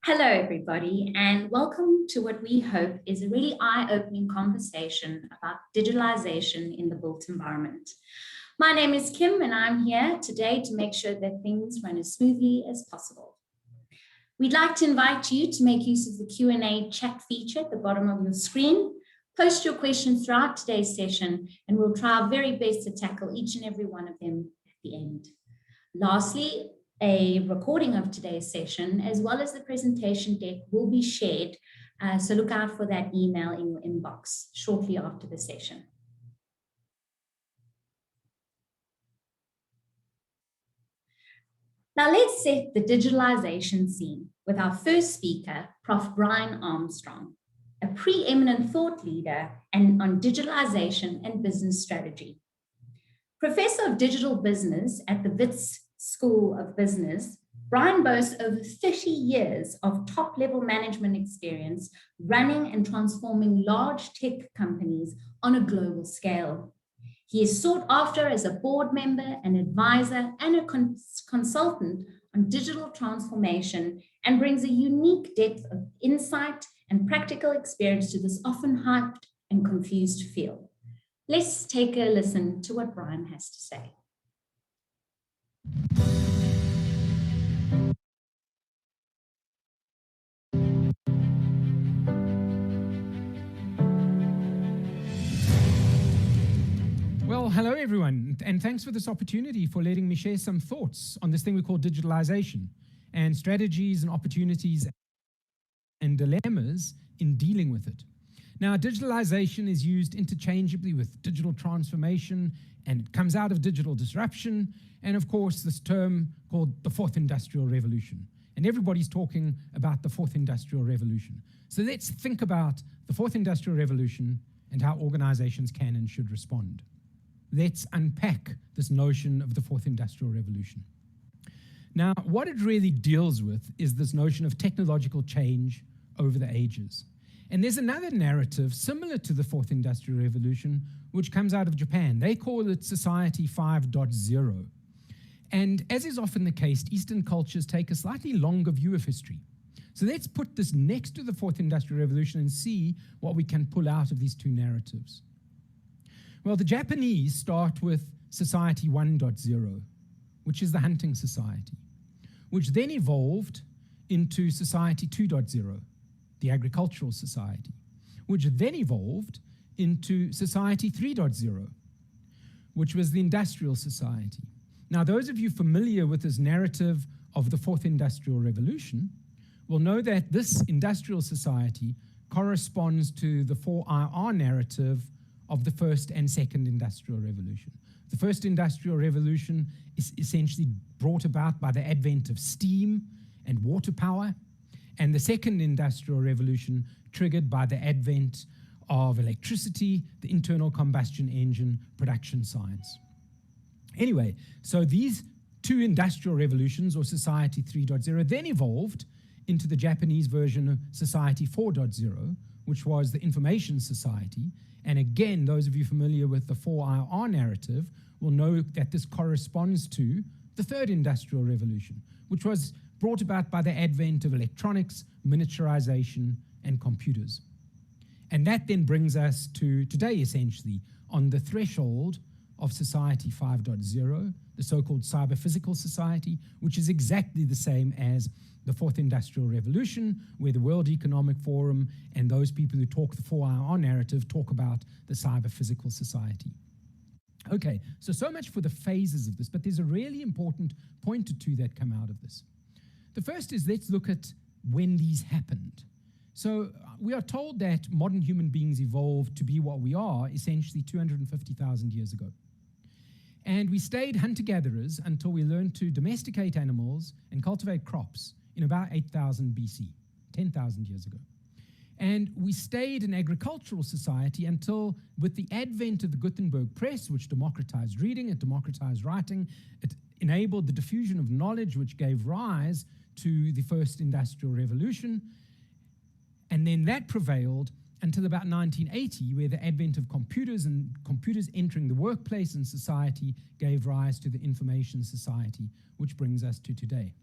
Hello, everybody, and welcome to what we hope is a really eye-opening conversation about digitalization in the built environment. My name is Kim, and I'm here today to make sure that things run as smoothly as possible. We'd like to invite you to make use of the Q&A chat feature at the bottom of your screen. Post your questions throughout today's session, and we'll try our very best to tackle each and every one of them at the end. Lastly, a recording of today's session, as well as the presentation deck, will be shared. So look out for that email in your inbox shortly after the session. Now let's set the digitalization scene with our first speaker, Prof. Brian Armstrong, a preeminent thought leader on digitalization and business strategy. Professor of Digital Business at the Bytes School of Business, Brian boasts over 30 years of top-level management experience running and transforming large tech companies on a global scale. He is sought after as a board member, an advisor, and a consultant on digital transformation, and brings a unique depth of insight and practical experience to this often hyped and confused field. Let's take a listen to what Brian has to say. Well, hello everyone, and thanks for this opportunity for letting me share some thoughts on this thing we call digitalization and strategies and opportunities and dilemmas in dealing with it. Now, digitalization is used interchangeably with digital transformation, and it comes out of digital disruption, and of course this term called the fourth industrial revolution. And everybody's talking about the fourth industrial revolution. So let's think about the fourth industrial revolution and how organizations can and should respond. Let's unpack this notion of the fourth industrial revolution. Now, what it really deals with is this notion of technological change over the ages. And there's another narrative similar to the fourth industrial revolution, which comes out of Japan. They call it Society 5.0. And as is often the case, Eastern cultures take a slightly longer view of history. So let's put this next to the fourth industrial revolution and see what we can pull out of these two narratives. Well, the Japanese start with Society 1.0, which is the hunting society, which then evolved into Society 2.0, the agricultural society, which then evolved into Society 3.0, which was the industrial society. Now, those of you familiar with this narrative of the fourth industrial revolution will know that this industrial society corresponds to the 4IR narrative of the first and second industrial revolution. The first industrial revolution is essentially brought about by the advent of steam and water power, and the second industrial revolution triggered by the advent of electricity, the internal combustion engine, production science. Anyway, so these two industrial revolutions, or Society 3.0, then evolved into the Japanese version of Society 4.0, which was the information society. And again, those of you familiar with the 4IR narrative will know that this corresponds to the third industrial revolution, which was brought about by the advent of electronics, miniaturization, and computers. And that then brings us to today, essentially, on the threshold of Society 5.0, the so-called cyber-physical society, which is exactly the same as the fourth industrial revolution, where the World Economic Forum and those people who talk the 4IR narrative talk about the cyber-physical society. Okay, so much for the phases of this, but there's a really important point or two that come out of this. The first is, let's look at when these happened. So we are told that modern human beings evolved to be what we are essentially 250,000 years ago. And we stayed hunter-gatherers until we learned to domesticate animals and cultivate crops in about 8,000 BC, 10,000 years ago. And we stayed an agricultural society until, with the advent of the Gutenberg press, which democratized reading, it democratized writing, it enabled the diffusion of knowledge, which gave rise to the first industrial revolution. And then that prevailed until about 1980, where the advent of computers and computers entering the workplace and society gave rise to the information society, which brings us to today.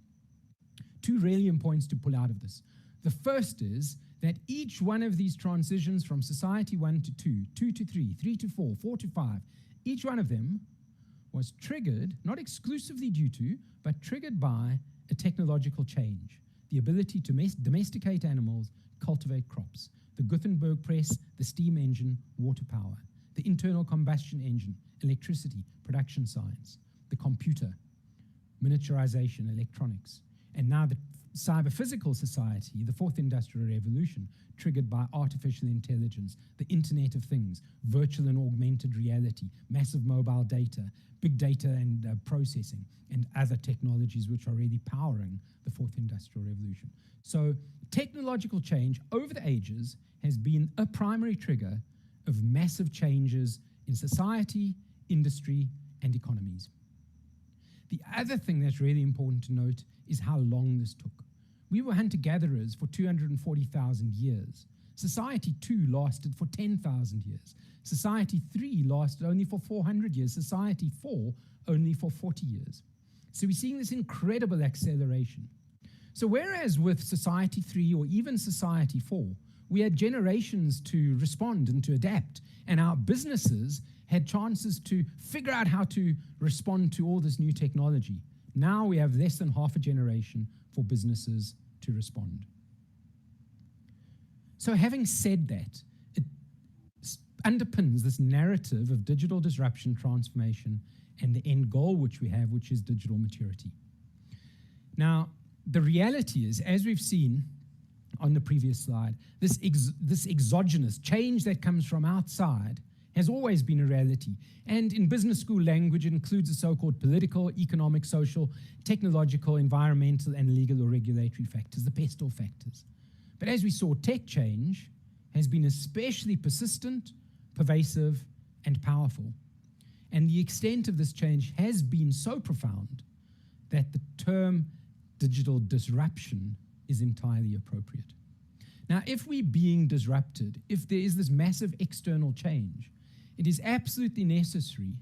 two really points to pull out of this. The first is that each one of these transitions from society 1 to 2, 2 to 3, 3 to 4, 4 to 5, each one of them was triggered, not exclusively due to, but triggered by a technological change, the ability to domesticate animals, cultivate crops, the Gutenberg press, the steam engine, water power, the internal combustion engine, electricity, production science, the computer, miniaturization, electronics, and now the cyber-physical society, the fourth industrial revolution, triggered by artificial intelligence, the Internet of Things, virtual and augmented reality, massive mobile data, big data and processing, and other technologies which are really powering the fourth industrial revolution. So technological change over the ages has been a primary trigger of massive changes in society, industry, and economies. The other thing that's really important to note is how long this took. We were hunter-gatherers for 240,000 years. Society 2 lasted for 10,000 years. Society 3 lasted only for 400 years. Society 4 only for 40 years. So we're seeing this incredible acceleration. So whereas with Society 3 or even Society 4, we had generations to respond and to adapt, and our businesses had chances to figure out how to respond to all this new technology. Now we have less than half a generation for businesses to respond. So having said that, it underpins this narrative of digital disruption, transformation, and the end goal which we have, which is digital maturity. Now, the reality is, as we've seen on the previous slide, this exogenous change that comes from outside has always been a reality. And in business school language, it includes the so-called political, economic, social, technological, environmental, and legal or regulatory factors, the pestle factors. But as we saw, tech change has been especially persistent, pervasive, and powerful. And the extent of this change has been so profound that the term digital disruption is entirely appropriate. Now, if we're being disrupted, if there is this massive external change, it is absolutely necessary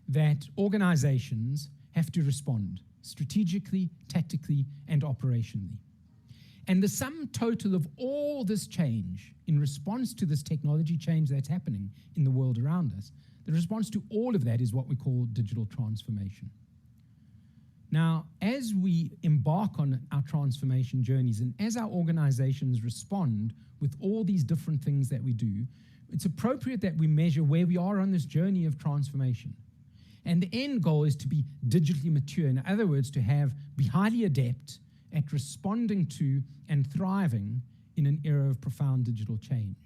that organizations have to respond strategically, tactically, and operationally. And the sum total of all this change in response to this technology change that's happening in the world around us, the response to all of that is what we call digital transformation. Now, as we embark on our transformation journeys and as our organizations respond with all these different things that we do, it's appropriate that we measure where we are on this journey of transformation. And the end goal is to be digitally mature. In other words, to be highly adept at responding to and thriving in an era of profound digital change.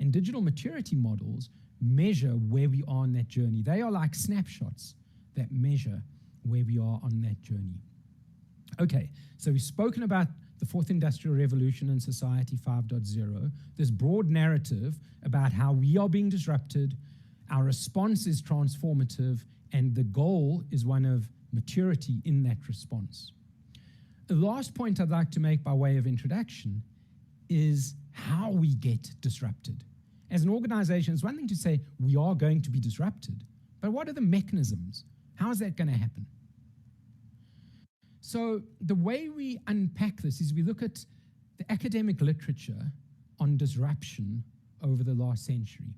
And digital maturity models measure where we are on that journey. They are like snapshots that measure where we are on that journey. Okay, so we've spoken about the fourth industrial revolution and society 5.0, this broad narrative about how we are being disrupted, our response is transformative, and the goal is one of maturity in that response. The last point I'd like to make by way of introduction is how we get disrupted. As an organization, it's one thing to say we are going to be disrupted, but what are the mechanisms? How is that going to happen? So the way we unpack this is we look at the academic literature on disruption over the last century.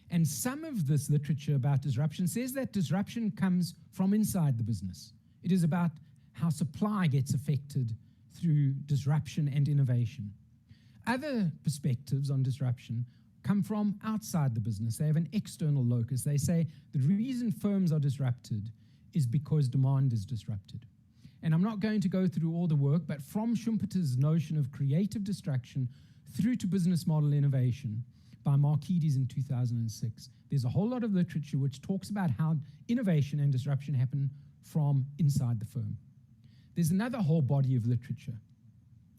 And some of this literature about disruption says that disruption comes from inside the business. It is about how supply gets affected through disruption and innovation. Other perspectives on disruption come from outside the business. They have an external locus. They say the reason firms are disrupted is because demand is disrupted. And I'm not going to go through all the work, but from Schumpeter's notion of creative destruction through to business model innovation by Markides in 2006, there's a whole lot of literature which talks about how innovation and disruption happen from inside the firm. There's another whole body of literature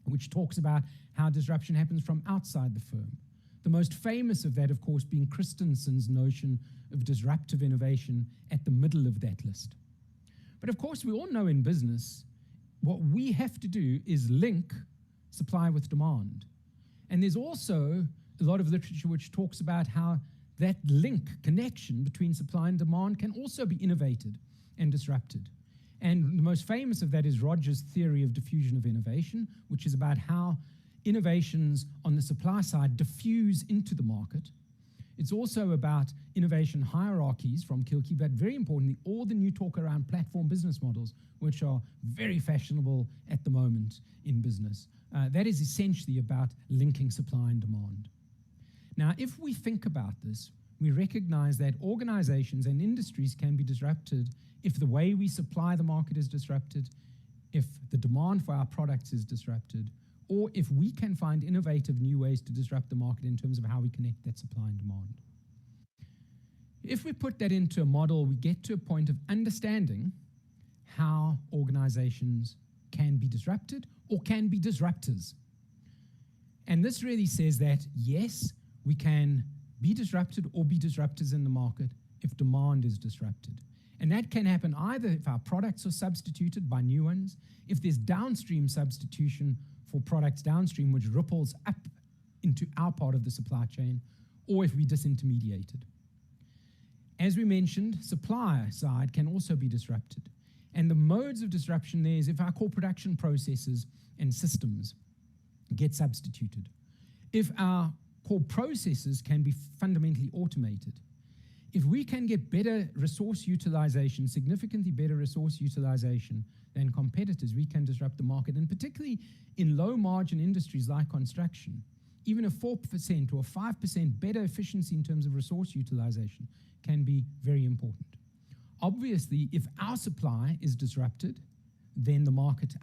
which talks about how disruption happens from outside the firm. The most famous of that, of course, being Christensen's notion of disruptive innovation at the middle of that list. But of course, we all know in business, what we have to do is link supply with demand. And there's also a lot of literature which talks about how that link, connection between supply and demand can also be innovated and disrupted. And the most famous of that is Rogers' theory of diffusion of innovation, which is about how innovations on the supply side diffuse into the market. It's also about innovation hierarchies from Kilke, but very importantly, all the new talk around platform business models, which are very fashionable at the moment in business. That is essentially about linking supply and demand. Now, if we think about this, we recognize that organizations and industries can be disrupted if the way we supply the market is disrupted, if the demand for our products is disrupted, or if we can find innovative new ways to disrupt the market in terms of how we connect that supply and demand. If we put that into a model, we get to a point of understanding how organizations can be disrupted or can be disruptors. And this really says that, yes, we can be disrupted or be disruptors in the market if demand is disrupted. And that can happen either if our products are substituted by new ones, if there's downstream substitution for products downstream, which ripples up into our part of the supply chain, or if we disintermediated. As we mentioned, supply side can also be disrupted. And the modes of disruption there is if our core production processes and systems get substituted, if our core processes can be fundamentally automated, if we can get better resource utilization, significantly better resource utilization than competitors, we can disrupt the market. And particularly in low margin industries like construction, even a 4% or 5% better efficiency in terms of resource utilization can be very important. Obviously, if our supply is disrupted, then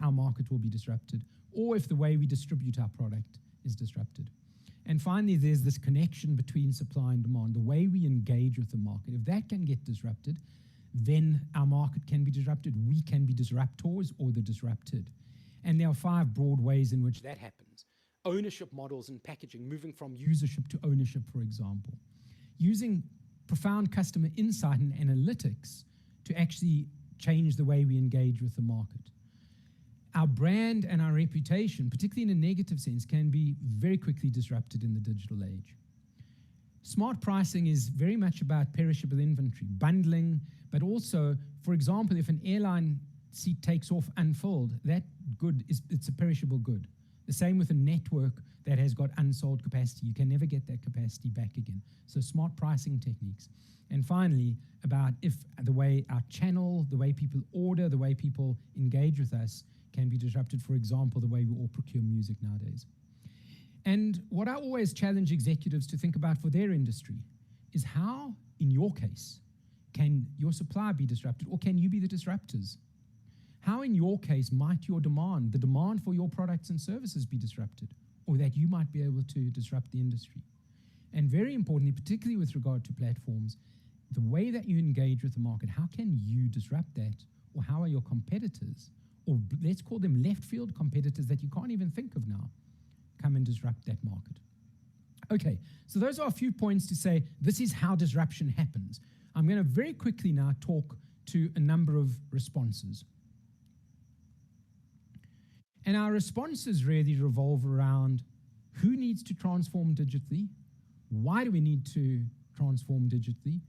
our market will be disrupted, or if the way we distribute our product is disrupted. And finally, there's this connection between supply and demand, the way we engage with the market. If that can get disrupted, then our market can be disrupted. We can be disruptors or the disrupted. And there are 5 broad ways in which that happens. Ownership models and packaging, moving from usership to ownership, for example. Using profound customer insight and analytics to actually change the way we engage with the market. Our brand and our reputation, particularly in a negative sense, can be very quickly disrupted in the digital age. Smart pricing is very much about perishable inventory, bundling, but also, for example, if an airline seat takes off unfilled, that good it's a perishable good. The same with a network that has got unsold capacity. You can never get that capacity back again. So smart pricing techniques. And finally, about if the way our channel, the way people order, the way people engage with us can be disrupted, for example, the way we all procure music nowadays. And what I always challenge executives to think about for their industry is how, in your case, can your supply be disrupted, or can you be the disruptors? How, in your case, might your demand, the demand for your products and services be disrupted, or that you might be able to disrupt the industry? And very importantly, particularly with regard to platforms, the way that you engage with the market, how can you disrupt that, or how are your competitors, or let's call them left field competitors that you can't even think of now, come and disrupt that market? Okay, so those are a few points to say this is how disruption happens. I'm going to very quickly now talk to a number of responses. And our responses really revolve around who needs to transform digitally, why do we need to transform digitally,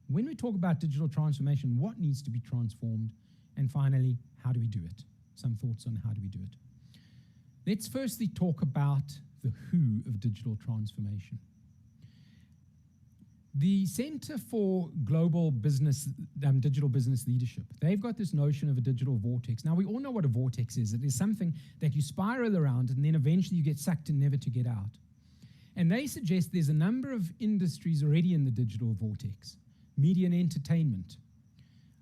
when we talk about digital transformation, what needs to be transformed, and finally, how do we do it? Some thoughts on how do we do it. Let's firstly talk about the who of digital transformation. The Center for Global Business, Digital Business Leadership, they've got this notion of a digital vortex. Now, we all know what a vortex is. It is something that you spiral around and then eventually you get sucked in, never to get out. And they suggest there's a number of industries already in the digital vortex: media and entertainment,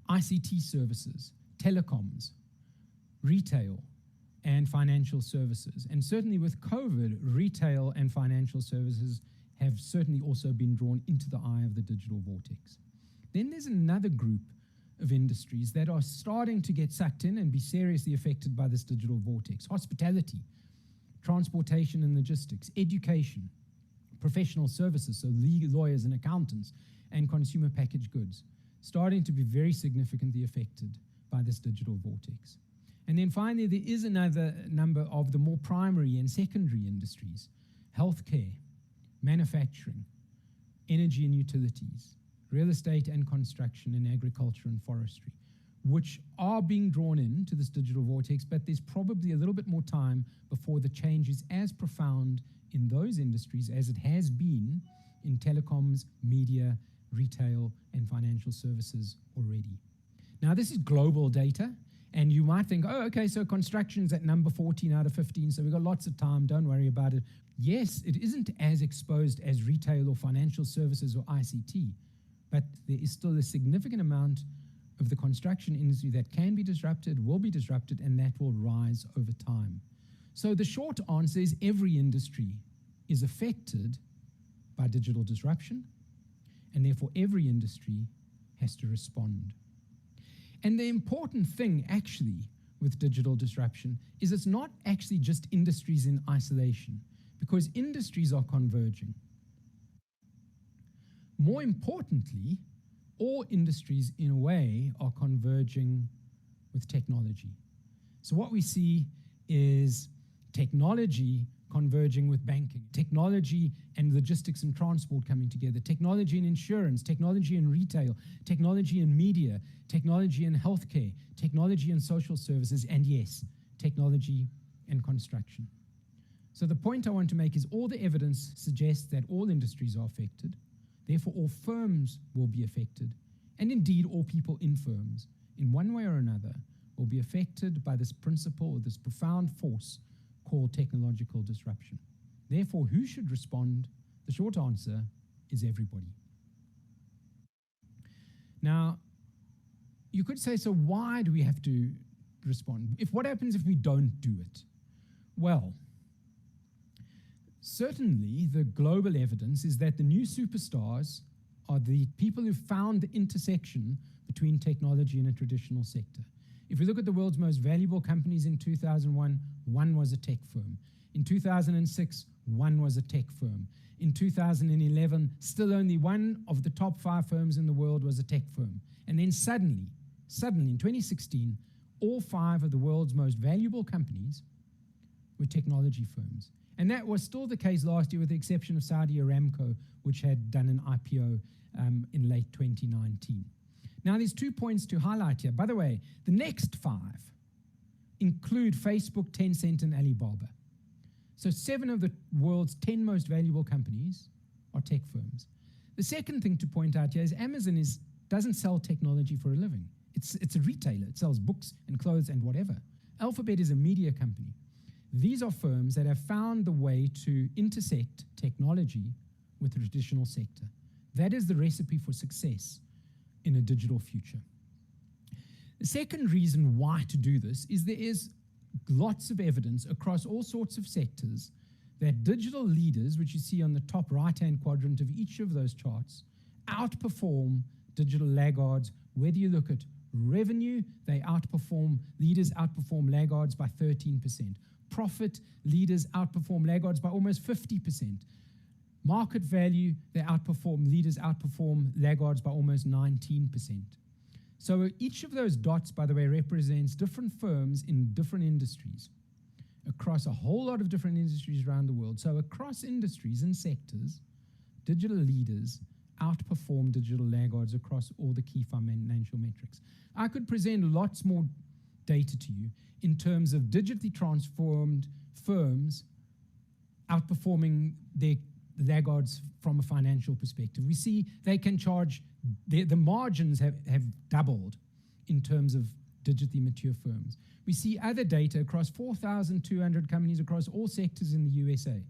ICT services, telecoms, retail, and financial services. And certainly with COVID, retail and financial services have certainly also been drawn into the eye of the digital vortex. Then there's another group of industries that are starting to get sucked in and be seriously affected by this digital vortex: hospitality, transportation and logistics, education, professional services, so lawyers and accountants, and consumer packaged goods, starting to be very significantly affected by this digital vortex. And then finally, there is another number of the more primary and secondary industries: healthcare, manufacturing, energy and utilities, real estate and construction, and agriculture and forestry, which are being drawn into this digital vortex, but there's probably a little bit more time before the change is as profound in those industries as it has been in telecoms, media, retail, and financial services already. Now, this is global data, and you might think, oh, okay, so construction's at number 14 out of 15, so we've got lots of time, don't worry about it. Yes, it isn't as exposed as retail or financial services or ICT, but there is still a significant amount of the construction industry that can be disrupted, will be disrupted, and that will rise over time. So the short answer is every industry is affected by digital disruption, and therefore every industry has to respond. And the important thing actually with digital disruption is it's not actually just industries in isolation, because industries are converging. More importantly, all industries in a way are converging with technology. So what we see is technology converging with banking, technology and logistics and transport coming together, technology and insurance, technology and retail, technology and media, technology and healthcare, technology and social services, and yes, technology and construction. So the point I want to make is all the evidence suggests that all industries are affected, therefore all firms will be affected, and indeed all people in firms, in one way or another, will be affected by this principle or this profound force called technological disruption. Therefore, who should respond? The short answer is everybody. Now, you could say, so why do we have to respond? What happens if we don't do it? Well, certainly the global evidence is that the new superstars are the people who found the intersection between technology and a traditional sector. If we look at the world's most valuable companies in 2001, one was a tech firm. In 2006, one was a tech firm. In 2011, still only one of the top 5 firms in the world was a tech firm. And then suddenly in 2016, all 5 of the world's most valuable companies were technology firms. And that was still the case last year with the exception of Saudi Aramco, which had done an IPO in late 2019. Now, there's 2 points to highlight here. By the way, the next 5 include Facebook, Tencent, and Alibaba. So 7 of the world's 10 most valuable companies are tech firms. The second thing to point out here is Amazon doesn't sell technology for a living. It's a retailer. It sells books and clothes and whatever. Alphabet is a media company. These are firms that have found the way to intersect technology with the traditional sector. That is the recipe for success in a digital future. The second reason why to do this is there is lots of evidence across all sorts of sectors that digital leaders, which you see on the top right-hand quadrant of each of those charts, outperform digital laggards. Whether you look at revenue, leaders outperform laggards by 13%. Profit, leaders outperform laggards by almost 50%. Market value, leaders outperform laggards by almost 19%. So each of those dots, by the way, represents different firms in different industries across a whole lot of different industries around the world. So across industries and sectors, digital leaders outperform digital laggards across all the key financial metrics. I could present lots more data to you in terms of digitally transformed firms outperforming their laggards from a financial perspective. We see they can charge, the margins have doubled in terms of digitally mature firms. We see other data across 4,200 companies across all sectors in the USA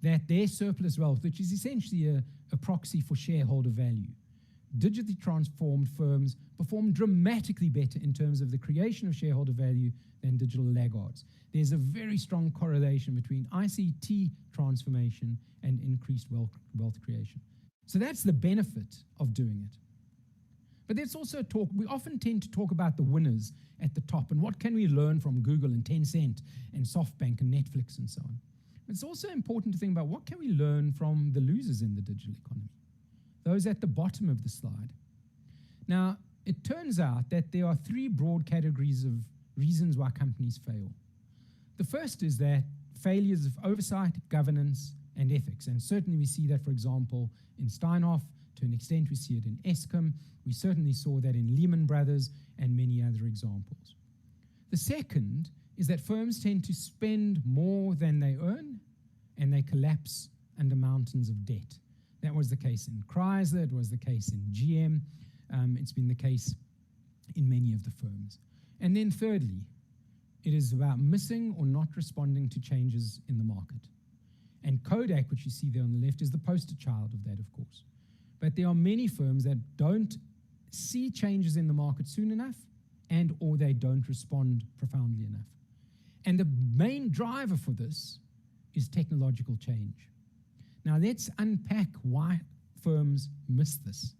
that their surplus wealth, which is essentially a proxy for shareholder value, digitally transformed firms perform dramatically better in terms of the creation of shareholder value than digital laggards. There's a very strong correlation between ICT transformation and increased wealth creation. So that's the benefit of doing it. But there's also we often tend to talk about the winners at the top and what can we learn from Google and Tencent and SoftBank and Netflix and so on. It's also important to think about what can we learn from the losers in the digital economy, those at the bottom of the slide. Now, it turns out that there are 3 broad categories of reasons why companies fail. The first is that failures of oversight, governance, and ethics. And certainly we see that, for example, in Steinhoff, To an extent, we see it in Eskom. We certainly saw that in Lehman Brothers and many other examples. The second is that firms tend to spend more than they earn, and they collapse under mountains of debt. That was the case in Chrysler, it was the case in GM, it's been the case in many of the firms. And then thirdly, it is about missing or not responding to changes in the market. And Kodak, which you see there on the left, is the poster child of that, of course. But there are many firms that don't see changes in the market soon enough, and or they don't respond profoundly enough. And the main driver for this is technological change. Now let's unpack why firms miss this.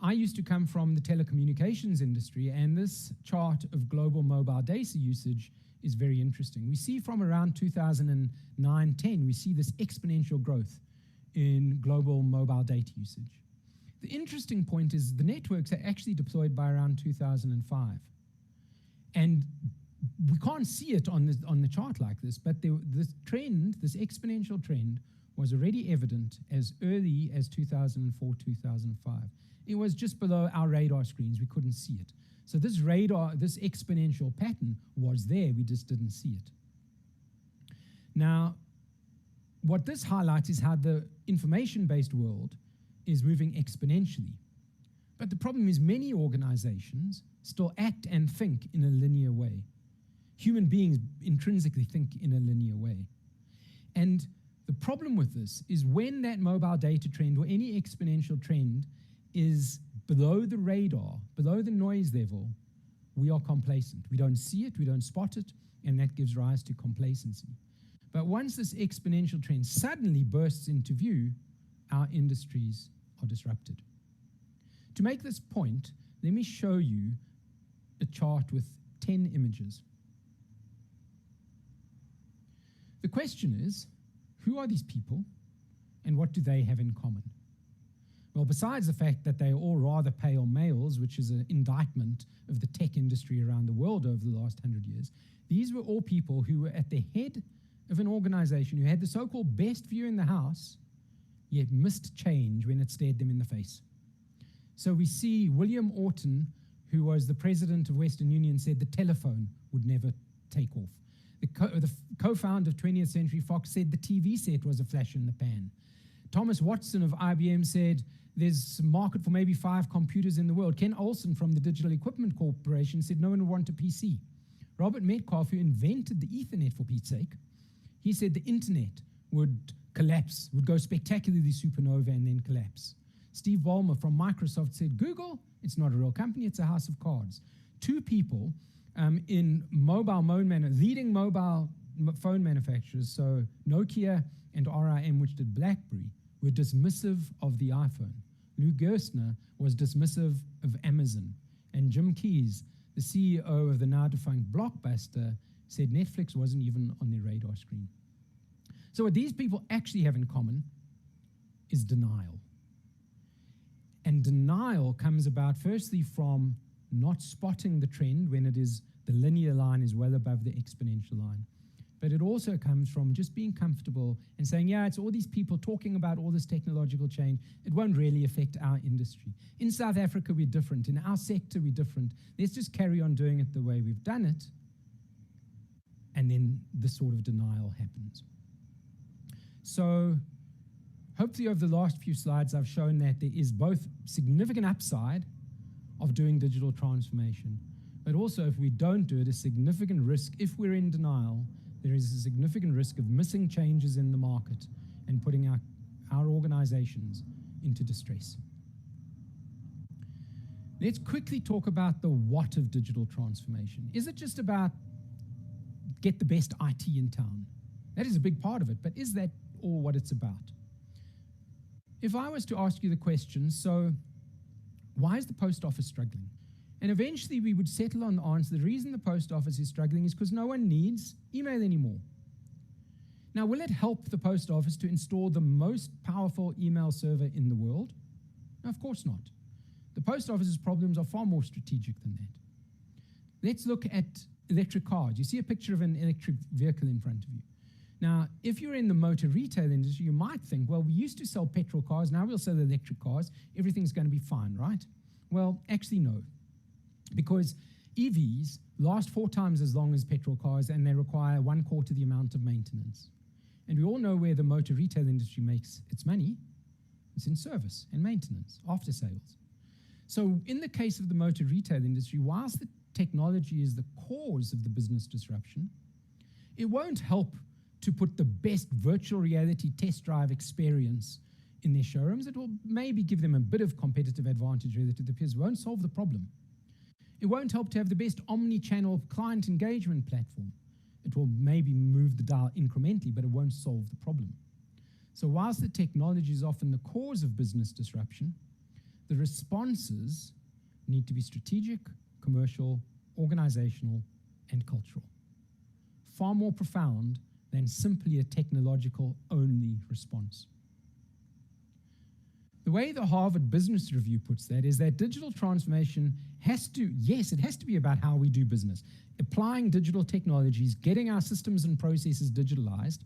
I used to come from the telecommunications industry, and this chart of global mobile data usage is very interesting. We see from around 2009-10, we see this exponential growth in global mobile data usage. The interesting point is the networks are actually deployed by around 2005. And we can't see it on the chart like this, but this trend, this exponential trend, was already evident as early as 2004, 2005. It was just below our radar screens. We couldn't see it. So this exponential pattern was there. We just didn't see it. Now, what this highlights is how the information-based world is moving exponentially. But the problem is many organizations still act and think in a linear way. Human beings intrinsically think in a linear way. And the problem with this is when that mobile data trend or any exponential trend is below the radar, below the noise level, we are complacent. We don't see it, we don't spot it, and that gives rise to complacency. But once this exponential trend suddenly bursts into view, our industries are disrupted. To make this point, let me show you a chart with 10 images. The question is, who are these people and what do they have in common? Well, besides the fact that they are all rather pale males, which is an indictment of the tech industry around the world over the last 100 years, these were all people who were at the head of an organization who had the so-called best view in the house, yet missed change when it stared them in the face. So we see William Orton, who was the president of Western Union, said the telephone would never take off. The co-founder of 20th Century Fox said the TV set was a flash in the pan. Thomas Watson of IBM said there's a market for maybe 5 computers in the world. Ken Olsen from the Digital Equipment Corporation said no one would want a PC. Robert Metcalfe, who invented the Ethernet for Pete's sake, he said the internet would collapse, would go spectacularly supernova and then collapse. Steve Ballmer from Microsoft said Google, it's not a real company, it's a house of cards. 2 people in leading mobile phone manufacturers, so Nokia and RIM, which did BlackBerry, were dismissive of the iPhone. Lou Gerstner was dismissive of Amazon. And Jim Keyes, the CEO of the now-defunct Blockbuster, said Netflix wasn't even on their radar screen. So what these people actually have in common is denial. And denial comes about firstly from not spotting the trend when the linear line is well above the exponential line. But it also comes from just being comfortable and saying, yeah, it's all these people talking about all this technological change. It won't really affect our industry. In South Africa, we're different. In our sector, we're different. Let's just carry on doing it the way we've done it. And then this sort of denial happens. So hopefully over the last few slides, I've shown that there is both significant upside of doing digital transformation, but also if we don't do it, a significant risk, if we're in denial, there is a significant risk of missing changes in the market and putting our organizations into distress. Let's quickly talk about the what of digital transformation. Is it just about get the best IT in town? That is a big part of it, but is that all what it's about? If I was to ask you the question, so why is the post office struggling? And eventually we would settle on the answer. The reason the post office is struggling is because no one needs email anymore. Now, will it help the post office to install the most powerful email server in the world? No, of course not. The post office's problems are far more strategic than that. Let's look at electric cars. You see a picture of an electric vehicle in front of you. Now, if you're in the motor retail industry, you might think, well, we used to sell petrol cars, now we'll sell electric cars, everything's going to be fine, right? Well, actually, no. Because EVs last 4 times as long as petrol cars, and they require 1/4 the amount of maintenance. And we all know where the motor retail industry makes its money. It's in service and maintenance, after sales. So in the case of the motor retail industry, whilst the technology is the cause of the business disruption, it won't help to put the best virtual reality test drive experience in their showrooms. It will maybe give them a bit of competitive advantage relative to peers. It won't solve the problem. It won't help to have the best omni-channel client engagement platform. It will maybe move the dial incrementally, but it won't solve the problem. So whilst the technology is often the cause of business disruption, the responses need to be strategic, commercial, organizational, and cultural. Far more profound than simply a technological-only response. The way the Harvard Business Review puts that is that digital transformation has to be about how we do business, applying digital technologies, getting our systems and processes digitalized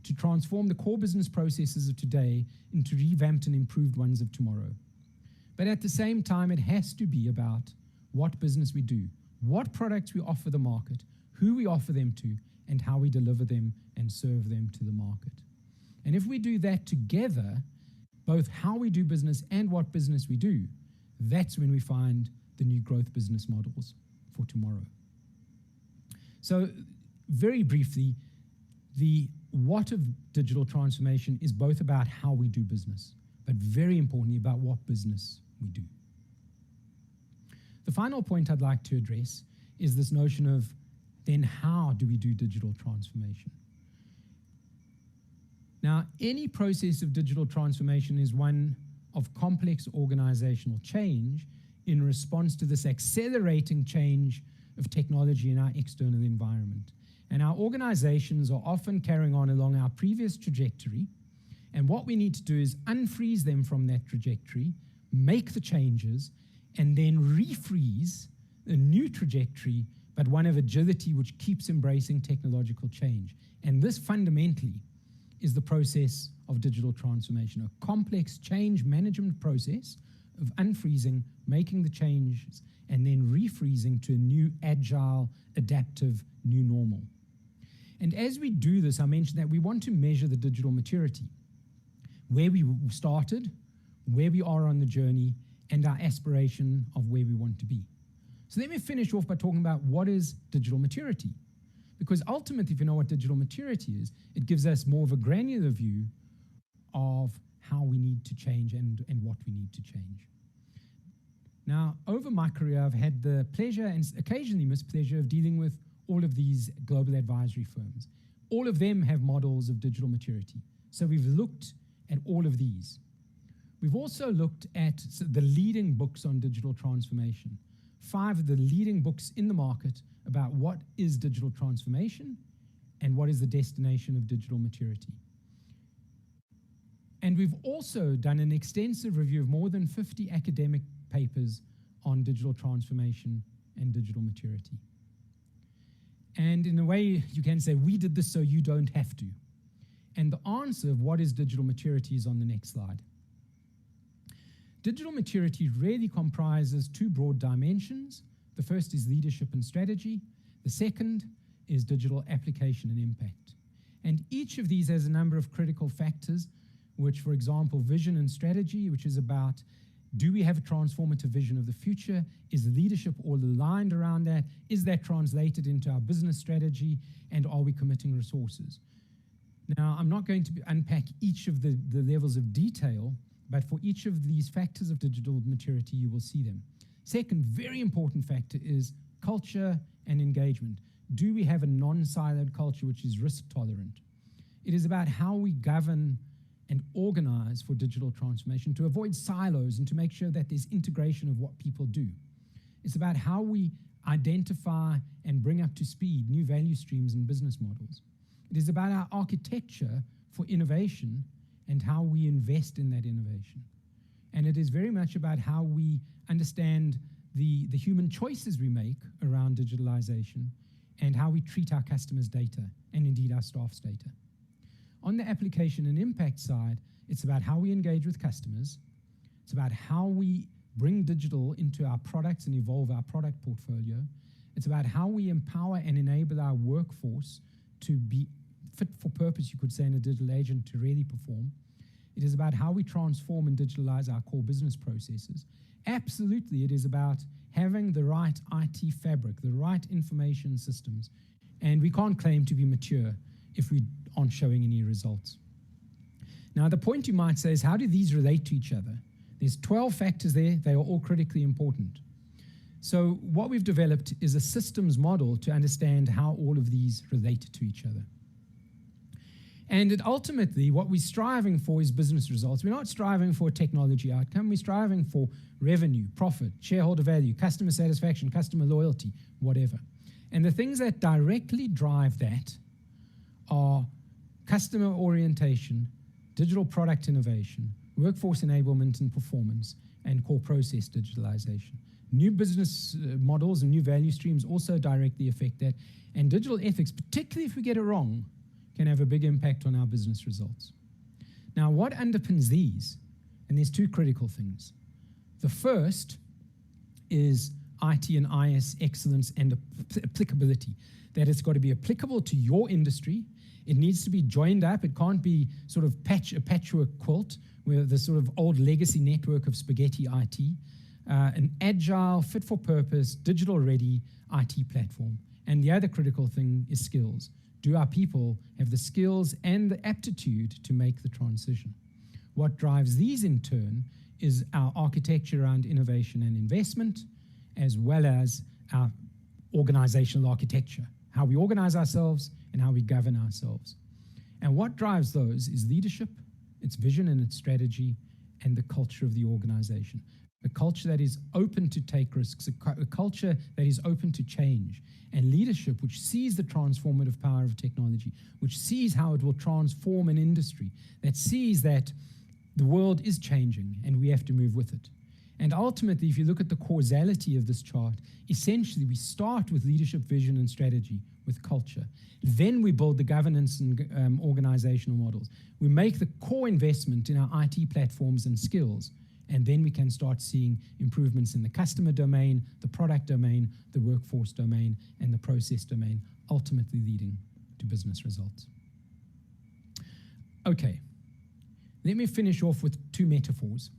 to transform the core business processes of today into revamped and improved ones of tomorrow. But at the same time, it has to be about what business we do, what products we offer the market, who we offer them to, and how we deliver them and serve them to the market. And if we do that together, both how we do business and what business we do, that's when we find the new growth business models for tomorrow. So very briefly, the what of digital transformation is both about how we do business, but very importantly about what business we do. The final point I'd like to address is this notion of then how do we do digital transformation? Now, any process of digital transformation is one of complex organizational change in response to this accelerating change of technology in our external environment. And our organizations are often carrying on along our previous trajectory, and what we need to do is unfreeze them from that trajectory, make the changes, and then refreeze a new trajectory, but one of agility which keeps embracing technological change. And this fundamentally is the process of digital transformation, a complex change management process of unfreezing, making the changes, and then refreezing to a new agile, adaptive, new normal. And as we do this, I mentioned that we want to measure the digital maturity, where we started, where we are on the journey, and our aspiration of where we want to be. So let me finish off by talking about what is digital maturity. Because ultimately, if you know what digital maturity is, it gives us more of a granular view of how we need to change and what we need to change. Now, over my career, I've had the pleasure and occasionally mispleasure of dealing with all of these global advisory firms. All of them have models of digital maturity. So we've looked at all of these. We've also looked at the leading books on digital transformation. 5 of the leading books in the market about what is digital transformation and what is the destination of digital maturity. And we've also done an extensive review of more than 50 academic papers on digital transformation and digital maturity. And in a way, you can say, we did this so you don't have to. And the answer of what is digital maturity is on the next slide. Digital maturity really comprises 2 broad dimensions. The first is leadership and strategy. The second is digital application and impact. And each of these has a number of critical factors, which, for example, vision and strategy, which is about, do we have a transformative vision of the future? Is leadership all aligned around that? Is that translated into our business strategy? And are we committing resources? Now, I'm not going to unpack each of the levels of detail, but for each of these factors of digital maturity, you will see them. Second, very important factor is culture and engagement. Do we have a non-siloed culture which is risk tolerant? It is about how we govern and organize for digital transformation to avoid silos and to make sure that there's integration of what people do. It's about how we identify and bring up to speed new value streams and business models. It is about our architecture for innovation and how we invest in that innovation. And it is very much about how we understand the human choices we make around digitalization and how we treat our customers' data, and indeed our staff's data. On the application and impact side, it's about how we engage with customers. It's about how we bring digital into our products and evolve our product portfolio. It's about how we empower and enable our workforce to be fit for purpose, you could say, in a digital agent to really perform. It is about how we transform and digitalize our core business processes. Absolutely, it is about having the right IT fabric, the right information systems. And we can't claim to be mature if we aren't showing any results. Now, the point you might say is, how do these relate to each other? There's 12 factors there. They are all critically important. So what we've developed is a systems model to understand how all of these relate to each other. And ultimately, what we're striving for is business results. We're not striving for a technology outcome. We're striving for revenue, profit, shareholder value, customer satisfaction, customer loyalty, whatever. And the things that directly drive that are customer orientation, digital product innovation, workforce enablement and performance, and core process digitalization. New business models and new value streams also directly affect that. And digital ethics, particularly if we get it wrong, can have a big impact on our business results. Now, what underpins these? And there's two critical things. The first is IT and IS excellence and applicability, that it's got to be applicable to your industry. It needs to be joined up. It can't be sort of a patchwork quilt where the sort of old legacy network of spaghetti IT. An agile, fit-for-purpose, digital-ready IT platform. And the other critical thing is skills. Do our people have the skills and the aptitude to make the transition? What drives these in turn is our architecture around innovation and investment, as well as our organizational architecture, how we organize ourselves and how we govern ourselves. And what drives those is leadership, its vision and its strategy, and the culture of the organization. A culture that is open to take risks, a culture that is open to change, and leadership which sees the transformative power of technology, which sees how it will transform an industry, that sees that the world is changing and we have to move with it. And ultimately, if you look at the causality of this chart, essentially we start with leadership, vision, and strategy, with culture. Then we build the governance and organizational models. We make the core investment in our IT platforms and skills, and then we can start seeing improvements in the customer domain, the product domain, the workforce domain, and the process domain, ultimately leading to business results. Okay, let me finish off with two metaphors.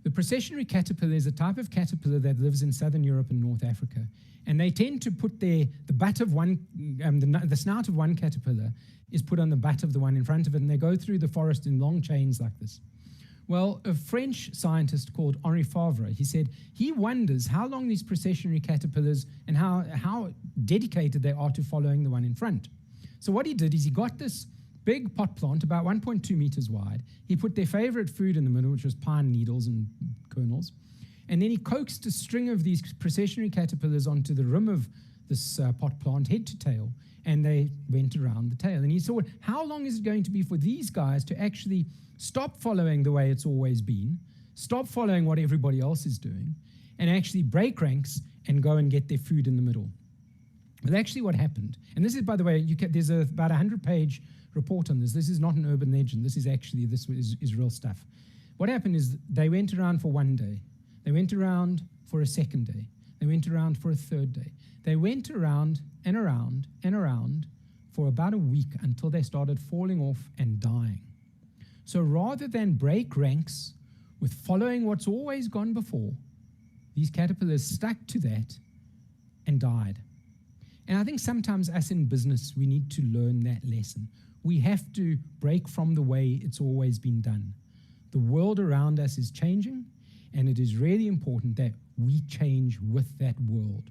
The processionary caterpillar is a type of caterpillar that lives in southern Europe and North Africa, and they tend to put the snout of one caterpillar is put on the butt of the one in front of it, and they go through the forest in long chains like this. Well, a French scientist called Henri Favre, he said he wonders how long these processionary caterpillars and how dedicated they are to following the one in front. So what he did is he got this big pot plant about 1.2 meters wide. He put their favorite food in the middle, which was pine needles and kernels. And then he coaxed a string of these processionary caterpillars onto the rim of this pot plant, head to tail, and they went around the tail. And he thought, how long is it going to be for these guys to actually stop following the way it's always been, stop following what everybody else is doing, and actually break ranks and go and get their food in the middle? But actually what happened, and this is, by the way, there's about a 100-page report on this. This is not an urban legend. This is real stuff. What happened is they went around for one day. They went around for a second day. They went around for a third day. They went around and around and around for about a week until they started falling off and dying. So rather than break ranks with following what's always gone before, these caterpillars stuck to that and died. And I think sometimes us in business, we need to learn that lesson. We have to break from the way it's always been done. The world around us is changing, and it is really important that we change with that world.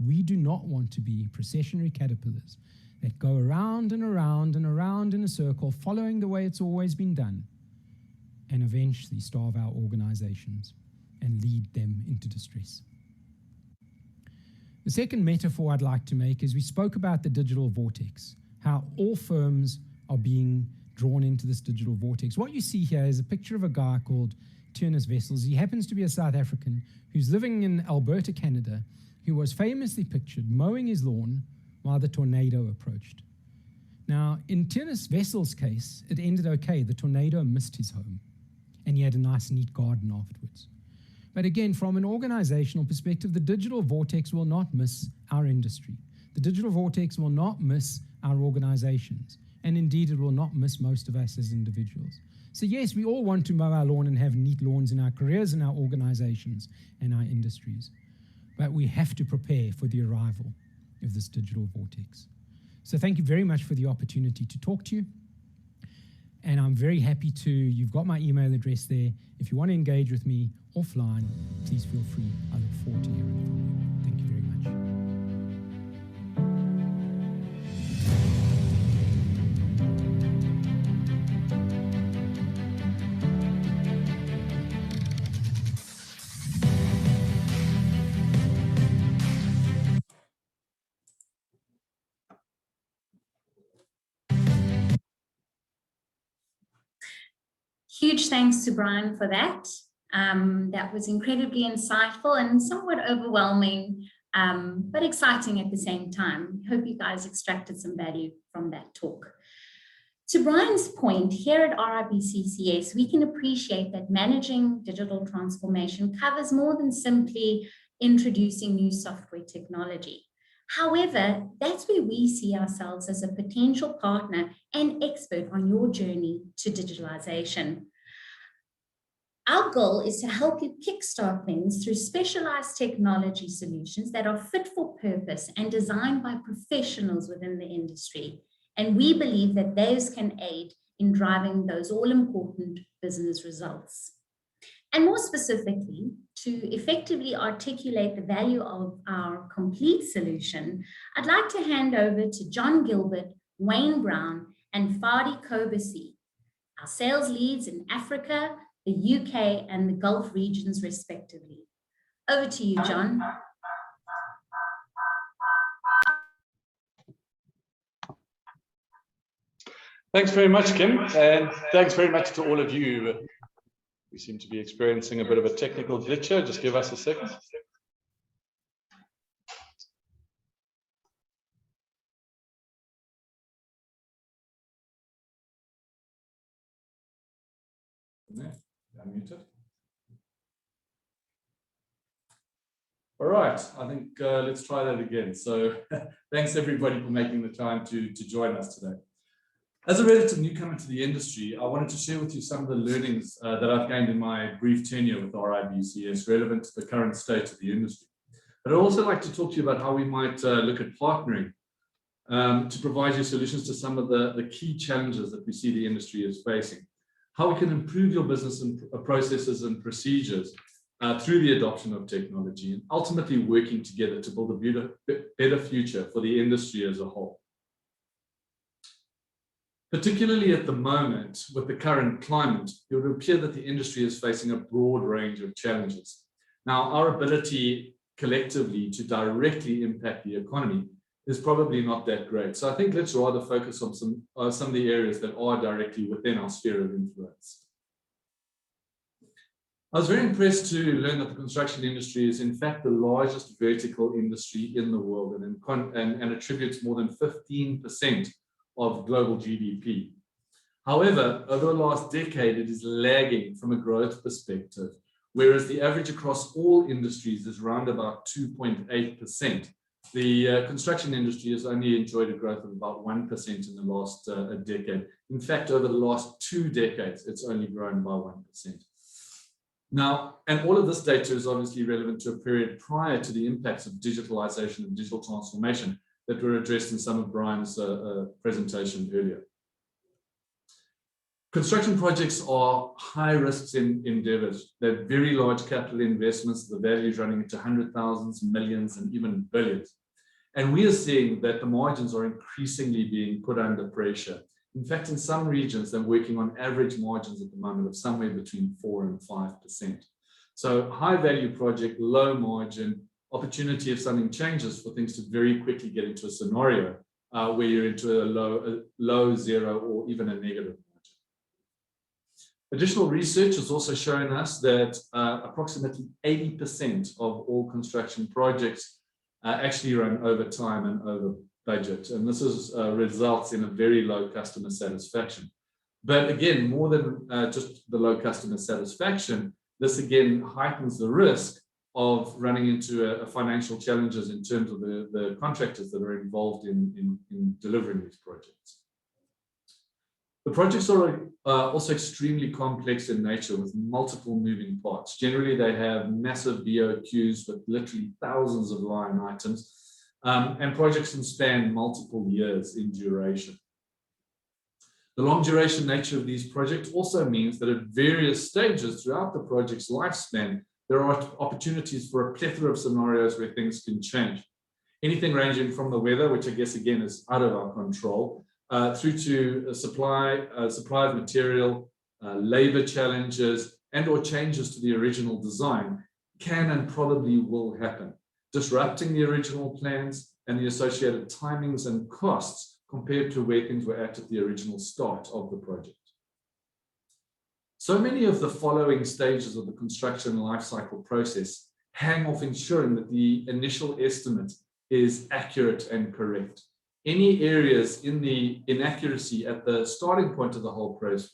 We do not want to be processionary caterpillars that go around and around and around in a circle, following the way it's always been done, and eventually starve our organizations and lead them into distress. The second metaphor I'd like to make is we spoke about the digital vortex, how all firms are being drawn into this digital vortex. What you see here is a picture of a guy called Turnus Wessels. He happens to be a South African who's living in Alberta, Canada, who was famously pictured mowing his lawn while the tornado approached. Now, in Tinus Vessel's case, it ended okay. The tornado missed his home, and he had a nice, neat garden afterwards. But again, from an organizational perspective, the digital vortex will not miss our industry. The digital vortex will not miss our organizations, and indeed it will not miss most of us as individuals. So yes, we all want to mow our lawn and have neat lawns in our careers and our organizations and our industries, but we have to prepare for the arrival of this digital vortex. So thank you very much for the opportunity to talk to you. And I'm very happy to, you've got my email address there. If you want to engage with me offline, please feel free. I look forward to hearing from you. Thank you very much. Huge thanks to Brian for that. That was incredibly insightful and somewhat overwhelming, but exciting at the same time. Hope you guys extracted some value from that talk. To Brian's point, here at RIB CCS, we can appreciate that managing digital transformation covers more than simply introducing new software technology. However, that's where we see ourselves as a potential partner and expert on your journey to digitalization. Our goal is to help you kickstart things through specialized technology solutions that are fit for purpose and designed by professionals within the industry. And we believe that those can aid in driving those all-important business results. And more specifically, to effectively articulate the value of our complete solution, I'd like to hand over to John Gilbert, Wayne Brown, and Fadi Kobasi, our sales leads in Africa, the UK, and the Gulf regions, respectively. Over to you, John. Thanks very much, Kim, and thanks very much to all of you. We seem to be experiencing a bit of a technical glitch here. Just give us a second. Unmuted. All right, I think let's try that again. So thanks everybody for making the time to join us today. As a relative newcomer to the industry, I wanted to share with you some of the learnings that I've gained in my brief tenure with RIB CCS relevant to the current state of the industry. But I'd also like to talk to you about how we might look at partnering to provide you solutions to some of the key challenges that we see the industry is facing. How we can improve your business and processes and procedures through the adoption of technology, and ultimately working together to build a better future for the industry as a whole. Particularly at the moment, with the current climate, it would appear that the industry is facing a broad range of challenges. Now, our ability collectively to directly impact the economy is probably not that great. So I think let's rather focus on some of the areas that are directly within our sphere of influence. I was very impressed to learn that the construction industry is in fact the largest vertical industry in the world and attributes more than 15% of global GDP. However, over the last decade, it is lagging from a growth perspective, whereas the average across all industries is around about 2.8%. The construction industry has only enjoyed a growth of about 1% in the last decade. In fact, over the last 2 decades, it's only grown by 1%. Now, and all of this data is obviously relevant to a period prior to the impacts of digitalization and digital transformation that were addressed in some of Brian's presentation earlier. Construction projects are high risks endeavors. They're very large capital investments. The value is running into hundred thousands, millions, and even billions. And we are seeing that the margins are increasingly being put under pressure. In fact, in some regions, they're working on average margins at the moment of somewhere between 4 and 5%. So high value project, low margin, opportunity if something changes for things to very quickly get into a scenario where you're into a low, zero, or even a negative margin. Additional research has also shown us that approximately 80% of all construction projects actually run over time and over budget. And this results in a very low customer satisfaction. But again, more than just the low customer satisfaction, this again heightens the risk of running into financial challenges in terms of the contractors that are involved in delivering these projects. The projects are also extremely complex in nature with multiple moving parts. Generally, they have massive BOQs with literally thousands of line items, and projects can span multiple years in duration. The long duration nature of these projects also means that at various stages throughout the project's lifespan, there are opportunities for a plethora of scenarios where things can change. Anything ranging from the weather, which I guess again is out of our control, through to supply of material, labor challenges, and or changes to the original design can and probably will happen, disrupting the original plans and the associated timings and costs compared to where things were at the original start of the project. So many of the following stages of the construction lifecycle process hang off ensuring that the initial estimate is accurate and correct. Any areas in the inaccuracy at the starting point of the whole process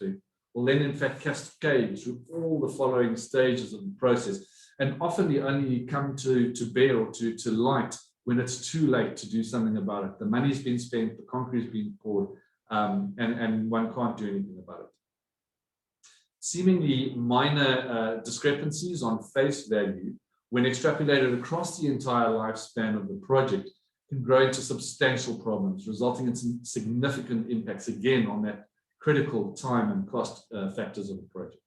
will then in fact cascade through all the following stages of the process, and often they only come to bear or to light when it's too late to do something about it. The money's been spent, the concrete's been poured, and one can't do anything about it. Seemingly minor discrepancies on face value, when extrapolated across the entire lifespan of the project, can grow into substantial problems, resulting in some significant impacts, again, on that critical time and cost factors of the project.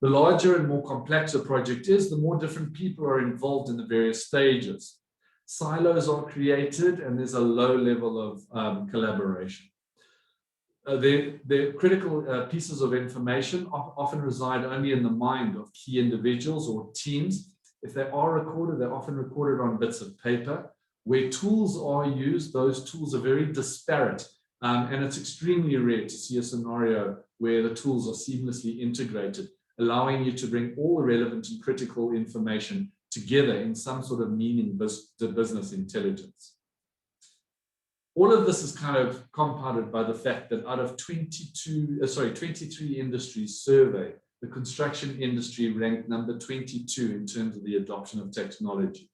The larger and more complex a project is, the more different people are involved in the various stages. Silos are created, and there's a low level of collaboration. The critical pieces of information often reside only in the mind of key individuals or teams. If they are recorded, they're often recorded on bits of paper. Where tools are used, those tools are very disparate, and it's extremely rare to see a scenario where the tools are seamlessly integrated, allowing you to bring all the relevant and critical information together in some sort of meaning to business intelligence. All of this is kind of compounded by the fact that out of 23 industries surveyed, the construction industry ranked number 22 in terms of the adoption of technology.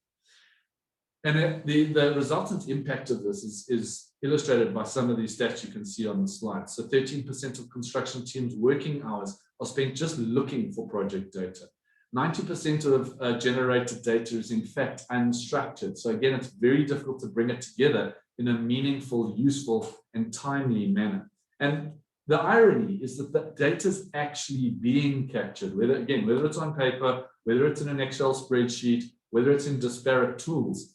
And the resultant impact of this is illustrated by some of these stats you can see on the slide. So 13% of construction teams' working hours are spent just looking for project data. 90% of generated data is in fact unstructured. So again, it's very difficult to bring it together in a meaningful, useful, and timely manner. And the irony is that the data is actually being captured, whether it's on paper, whether it's in an Excel spreadsheet, whether it's in disparate tools.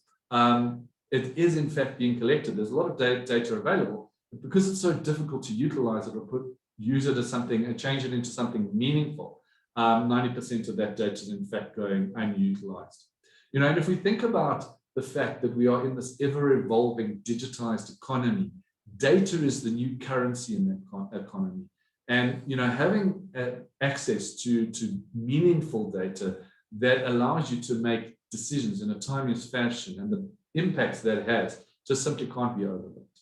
It is in fact being collected. There's a lot of data available, but because it's so difficult to utilize it or use it as something and change it into something meaningful, 90% of that data is in fact going unutilized. And if we think about the fact that we are in this ever-evolving digitized economy, data is the new currency in that economy. And having access to meaningful data that allows you to make decisions in a timely fashion and the impacts that has just simply can't be overlooked.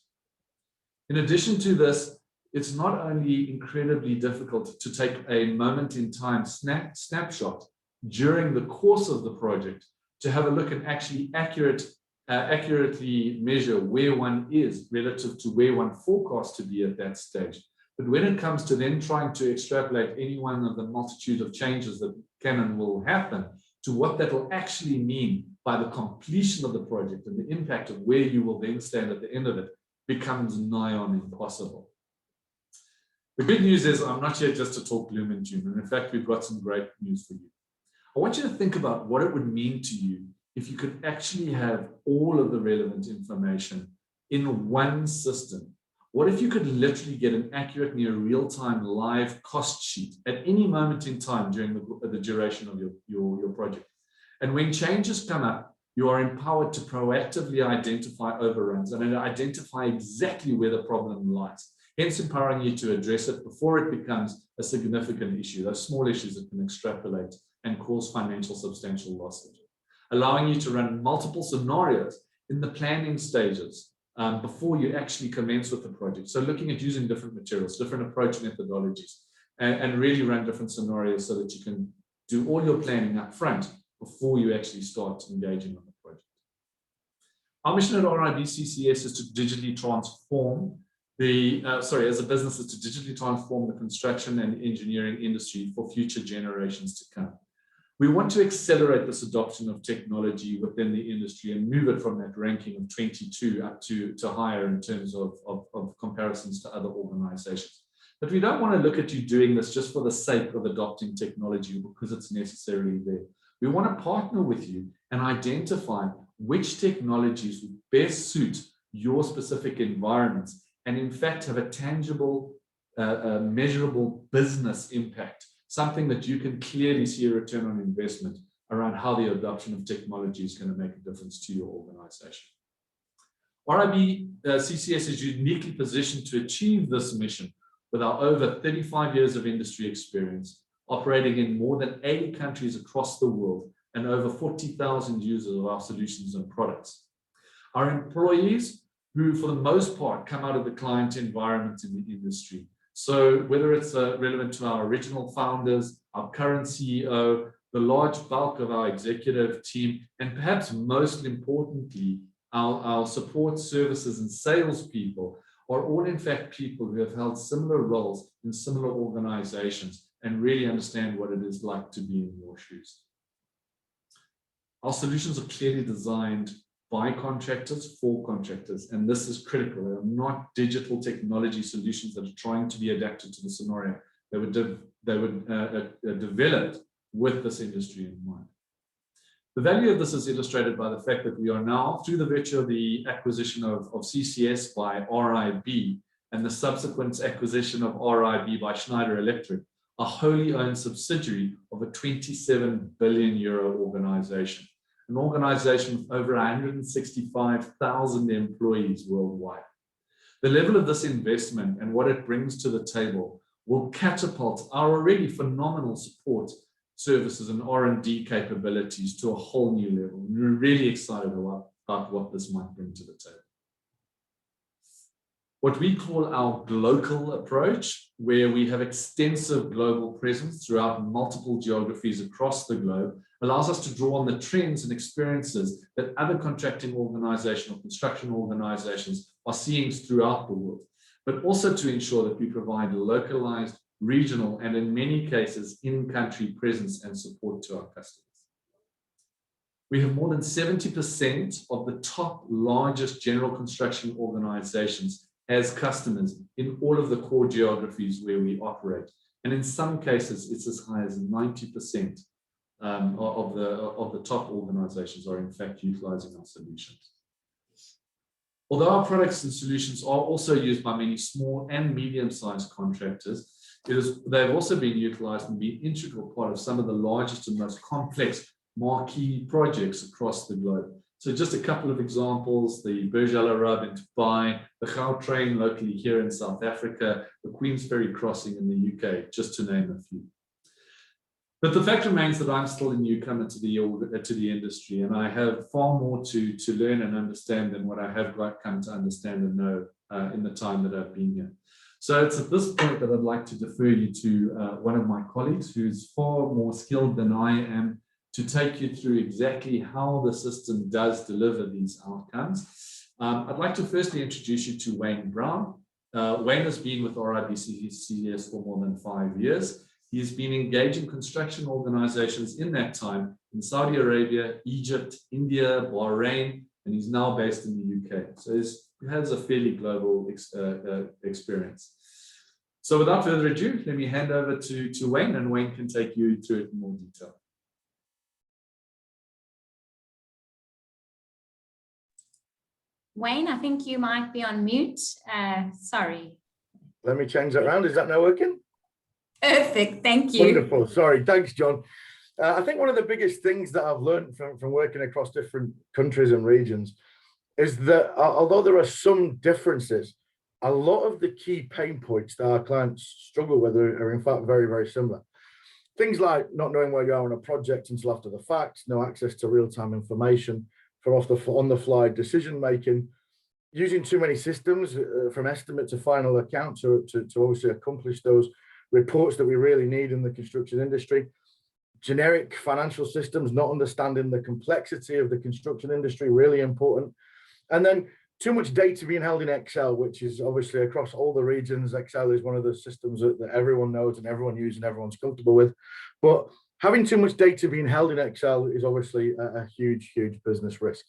In addition to this, it's not only incredibly difficult to take a moment in time snapshot during the course of the project to have a look and actually accurately measure where one is relative to where one forecasts to be at that stage. But when it comes to then trying to extrapolate any one of the multitude of changes that can and will happen to what that will actually mean by the completion of the project and the impact of where you will then stand at the end of it becomes nigh on impossible. The good news is I'm not here just to talk gloom and doom, and in fact, we've got some great news for you. I want you to think about what it would mean to you if you could actually have all of the relevant information in one system. What if you could literally get an accurate, near real-time live cost sheet at any moment in time during the duration of your project? And when changes come up, you are empowered to proactively identify overruns and identify exactly where the problem lies, hence empowering you to address it before it becomes a significant issue, those small issues that can extrapolate and cause financial substantial losses. allowing you to run multiple scenarios in the planning stages before you actually commence with the project. So looking at using different materials, different approach methodologies, and really run different scenarios so that you can do all your planning up front before you actually start engaging on the project. Our mission at RIB CCS is to digitally transform as a business, is to digitally transform the construction and engineering industry for future generations to come. We want to accelerate this adoption of technology within the industry and move it from that ranking of 22 up to higher in terms of comparisons to other organizations. But we don't want to look at you doing this just for the sake of adopting technology because it's necessarily there. We want to partner with you and identify which technologies would best suit your specific environments and in fact have a tangible, measurable business impact, something that you can clearly see a return on investment around how the adoption of technology is going to make a difference to your organization. RIB CCS is uniquely positioned to achieve this mission with our over 35 years of industry experience, operating in more than 80 countries across the world and over 40,000 users of our solutions and products. Our employees, who for the most part come out of the client environment in the industry. So whether it's relevant to our original founders, our current CEO, the large bulk of our executive team, and perhaps most importantly, our support services and salespeople are all in fact people who have held similar roles in similar organizations and really understand what it is like to be in your shoes. Our solutions are clearly designed by contractors for contractors, and this is critical. They are not digital technology solutions that are trying to be adapted to the scenario. They were developed with this industry in mind. The value of this is illustrated by the fact that we are now, through the virtue of the acquisition of CCS by RIB and the subsequent acquisition of RIB by Schneider Electric, a wholly owned subsidiary of a 27 billion euro organization. An organization with over 165,000 employees worldwide. The level of this investment and what it brings to the table will catapult our already phenomenal support services and R&D capabilities to a whole new level. We're really excited about what this might bring to the table. What we call our global approach, where we have extensive global presence throughout multiple geographies across the globe, allows us to draw on the trends and experiences that other contracting organizations or construction organizations are seeing throughout the world, but also to ensure that we provide localized, regional, and in many cases, in-country presence and support to our customers. We have more than 70% of the top largest general construction organizations as customers in all of the core geographies where we operate. And in some cases, it's as high as 90% of the top organizations are in fact utilizing our solutions. Although our products and solutions are also used by many small and medium-sized contractors, they've also been utilized and been an integral part of some of the largest and most complex marquee projects across the globe. So just a couple of examples: the Burj Al Arab in Dubai, the Gautrain locally here in South Africa, the Queen's Ferry Crossing in the UK, just to name a few. But the fact remains that I'm still a newcomer to the industry, and I have far more to learn and understand than what I have come to understand and know in the time that I've been here. So it's at this point that I'd like to defer you to one of my colleagues who's far more skilled than I am to take you through exactly how the system does deliver these outcomes. I'd like to firstly introduce you to Wayne Brown. Wayne has been with RIB CCS for more than 5 years. He has been engaging construction organizations in that time in Saudi Arabia, Egypt, India, Bahrain, and he's now based in the UK. So he has a fairly global experience. So without further ado, let me hand over to Wayne, and Wayne can take you through it in more detail. Wayne, I think you might be on mute. Sorry. Let me change that around. Is that now working? Perfect. Thank you. Wonderful. Sorry. Thanks, John. I think one of the biggest things that I've learned from working across different countries and regions is that although there are some differences, a lot of the key pain points that our clients struggle with are in fact very, very similar. Things like not knowing where you are on a project until after the fact, no access to real-time information for on-the-fly decision making, using too many systems from estimate to final account to obviously accomplish those reports that we really need in the construction industry. Generic financial systems, not understanding the complexity of the construction industry, really important. And then too much data being held in Excel, which is obviously across all the regions. Excel is one of the systems that everyone knows and everyone uses and everyone's comfortable with. But having too much data being held in Excel is obviously a huge, huge business risk.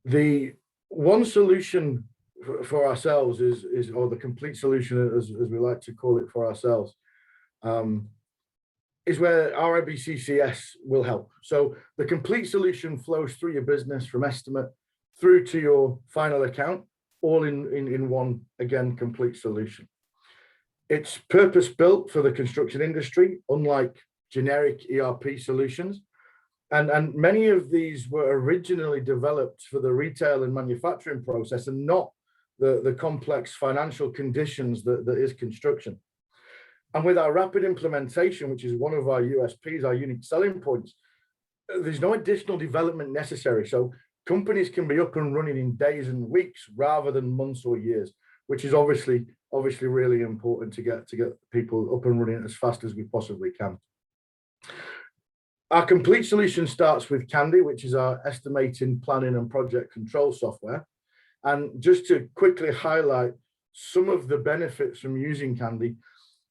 The one solution for ourselves is, or the complete solution, as we like to call it for ourselves, is where RIB CCS will help. So the complete solution flows through your business from estimate through to your final account, all in one, again, complete solution. It's purpose built for the construction industry, unlike generic ERP solutions. And many of these were originally developed for the retail and manufacturing process and not the complex financial conditions that is construction. And with our rapid implementation, which is one of our USPs, our unique selling points, there's no additional development necessary. So companies can be up and running in days and weeks rather than months or years, which is obviously really important to get people up and running as fast as we possibly can. Our complete solution starts with Candy, which is our estimating, planning, and project control software. And just to quickly highlight some of the benefits from using Candy,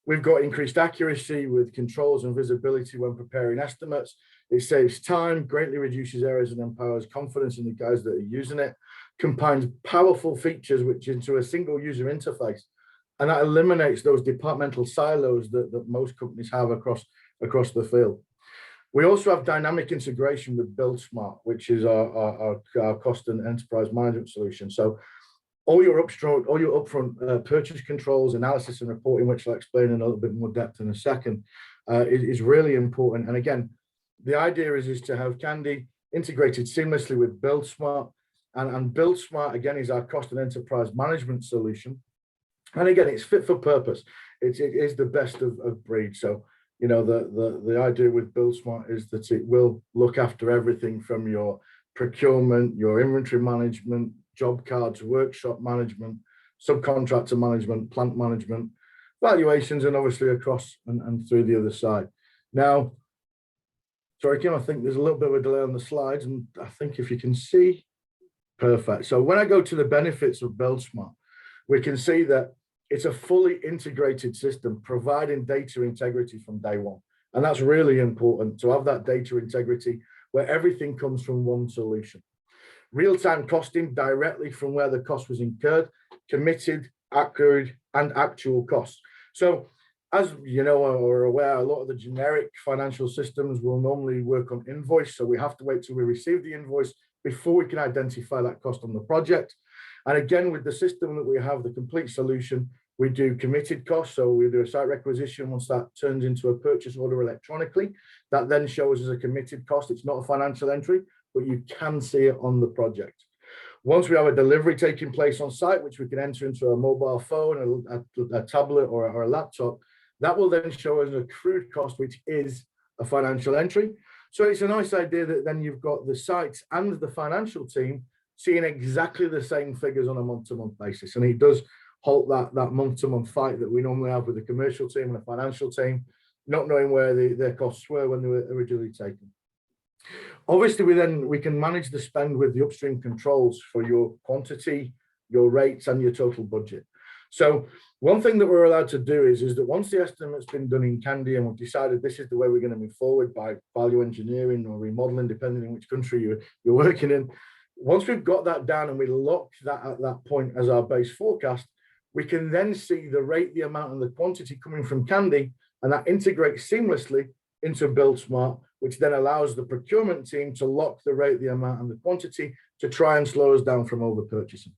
we've got increased accuracy with controls and visibility when preparing estimates. It saves time, greatly reduces errors, and empowers confidence in the guys that are using it. Combines powerful features which into a single user interface, and that eliminates those departmental silos that most companies have across the field. We also have dynamic integration with BuildSmart, which is our cost and enterprise management solution. So all your upfront purchase controls, analysis, and reporting, which I'll explain in a little bit more depth in a second, is really important. And again, the idea is to have Candy integrated seamlessly with BuildSmart, and BuildSmart again is our cost and enterprise management solution. And again, it's fit for purpose. It is the best of breed. So you know, the idea with BuildSmart is that it will look after everything from your procurement, your inventory management, job cards, workshop management, subcontractor management, plant management, valuations, and obviously across and through the other side. Now, sorry, Kim, I think there's a little bit of a delay on the slides, and I think if you can see, perfect. So when I go to the benefits of BuildSmart, we can see that it's a fully integrated system providing data integrity from day one. And that's really important to have that data integrity where everything comes from one solution. Real-time costing directly from where the cost was incurred, committed, accurate, and actual costs. So as you know or are aware, a lot of the generic financial systems will normally work on invoice. So we have to wait till we receive the invoice before we can identify that cost on the project. And again, with the system that we have, the complete solution, we do committed costs. So we do a site requisition. Once that turns into a purchase order electronically, that then shows as a committed cost. It's not a financial entry, but you can see it on the project. Once we have a delivery taking place on site, which we can enter into a mobile phone, a tablet, or a laptop, that will then show as an accrued cost, which is a financial entry. So it's a nice idea that then you've got the sites and the financial team seeing exactly the same figures on a month-to-month basis. And it does halt that month-to-month fight that we normally have with the commercial team and the financial team, not knowing where their costs were when they were originally taken. Obviously, we can manage the spend with the upstream controls for your quantity, your rates, and your total budget. So one thing that we're allowed to do is that once the estimate's been done in Candy and we've decided this is the way we're going to move forward by value engineering or remodeling, depending on which country you're working in, once we've got that down and we lock that at that point as our base forecast, we can then see the rate, the amount, and the quantity coming from Candy, and that integrates seamlessly into BuildSmart, which then allows the procurement team to lock the rate, the amount, and the quantity to try and slow us down from over purchasing.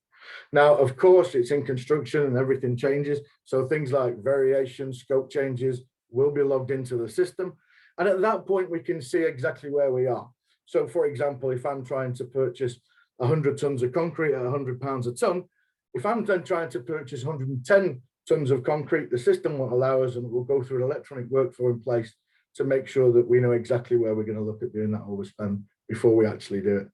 Now, of course, it's in construction and everything changes. So things like variations, scope changes will be logged into the system. And at that point, we can see exactly where we are. So for example, if I'm trying to purchase 100 tons of concrete at £100 a ton, if I'm then trying to purchase 110 tons of concrete. The system will allow us, and we'll go through an electronic workflow in place to make sure that we know exactly where we're going to look at doing that overspend before we actually do it.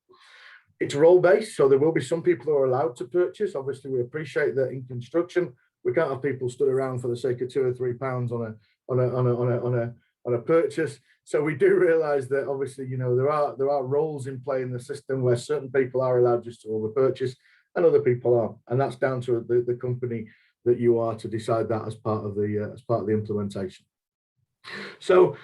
It's role-based, so there will be some people who are allowed to purchase. Obviously, we appreciate that in construction, we can't have people stood around for the sake of £2 or £3 on a purchase. So we do realise that obviously, you know, there are roles in play in the system where certain people are allowed just to overpurchase and other people aren't, and that's down to the company that you are to decide that as part of the implementation. So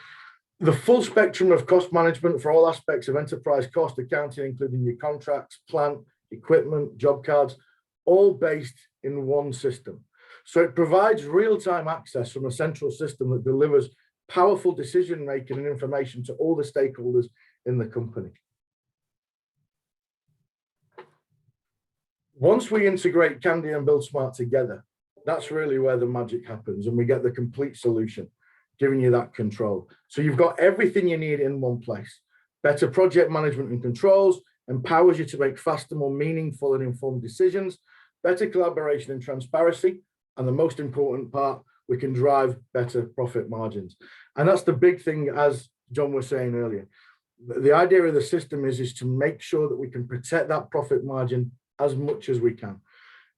the full spectrum of cost management for all aspects of enterprise cost accounting, including your contracts, plant, equipment, job cards, all based in one system. So it provides real-time access from a central system that delivers powerful decision-making and information to all the stakeholders in the company. Once we integrate Candy and Build Smart together, that's really where the magic happens, and we get the complete solution, giving you that control. So you've got everything you need in one place. Better project management and controls, empowers you to make faster, more meaningful and informed decisions, better collaboration and transparency, and the most important part, we can drive better profit margins. And that's the big thing, as John was saying earlier. The idea of the system is to make sure that we can protect that profit margin as much as we can.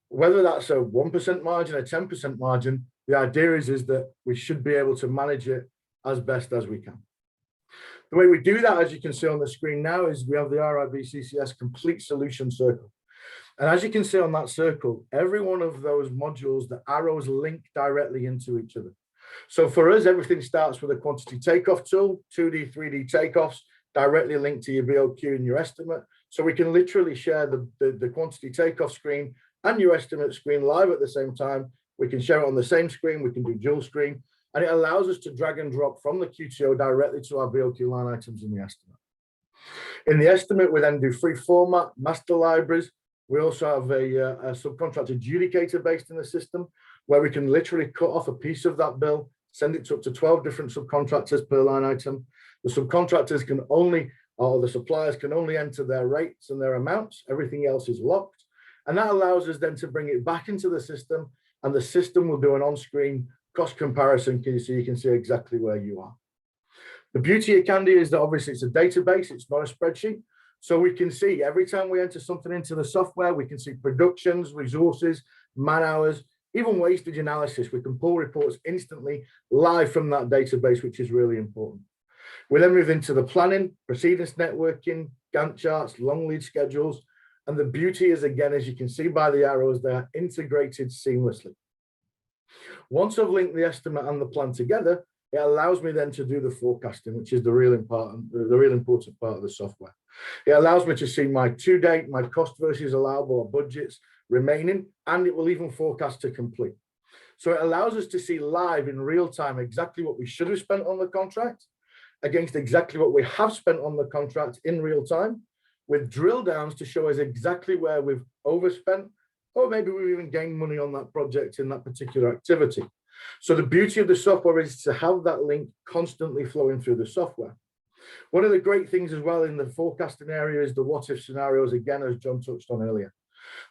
Whether that's a 1% margin, a 10% margin, the idea is that we should be able to manage it as best as we can. The way we do that, as you can see on the screen now, is we have the RIB CCS complete solution circle. And as you can see on that circle, every one of those modules, the arrows link directly into each other. So for us, everything starts with a quantity takeoff tool, 2D, 3D takeoffs, directly linked to your BOQ and your estimate. So we can literally share the quantity takeoff screen and your estimate screen live at the same time. We can share it on the same screen, we can do dual screen, and it allows us to drag and drop from the QTO directly to our BOQ line items in the estimate. In the estimate, we then do free format, master libraries. We also have a subcontractor adjudicator based in the system where we can literally cut off a piece of that bill, send it to up to 12 different subcontractors per line item. The subcontractors can only, or the suppliers can only enter their rates and their amounts. Everything else is locked. And that allows us then to bring it back into the system, and the system will do an on-screen cost comparison so you can see exactly where you are. The beauty of Candy is that obviously it's a database, it's not a spreadsheet. So we can see every time we enter something into the software, we can see productions, resources, man hours, even wastage analysis. We can pull reports instantly live from that database, which is really important. We then move into the planning, proceedings networking, Gantt charts, long lead schedules. And the beauty is, again, as you can see by the arrows, they are integrated seamlessly. Once I've linked the estimate and the plan together, it allows me then to do the forecasting, which is the real important part of the software. It allows me to see my to date, my cost versus allowable or budgets remaining, and it will even forecast to complete. So it allows us to see live in real time exactly what we should have spent on the contract against exactly what we have spent on the contract in real time, with drill downs to show us exactly where we've overspent, or maybe we've even gained money on that project in that particular activity. So the beauty of the software is to have that link constantly flowing through the software. One of the great things as well in the forecasting area is the what if scenarios, again, as John touched on earlier.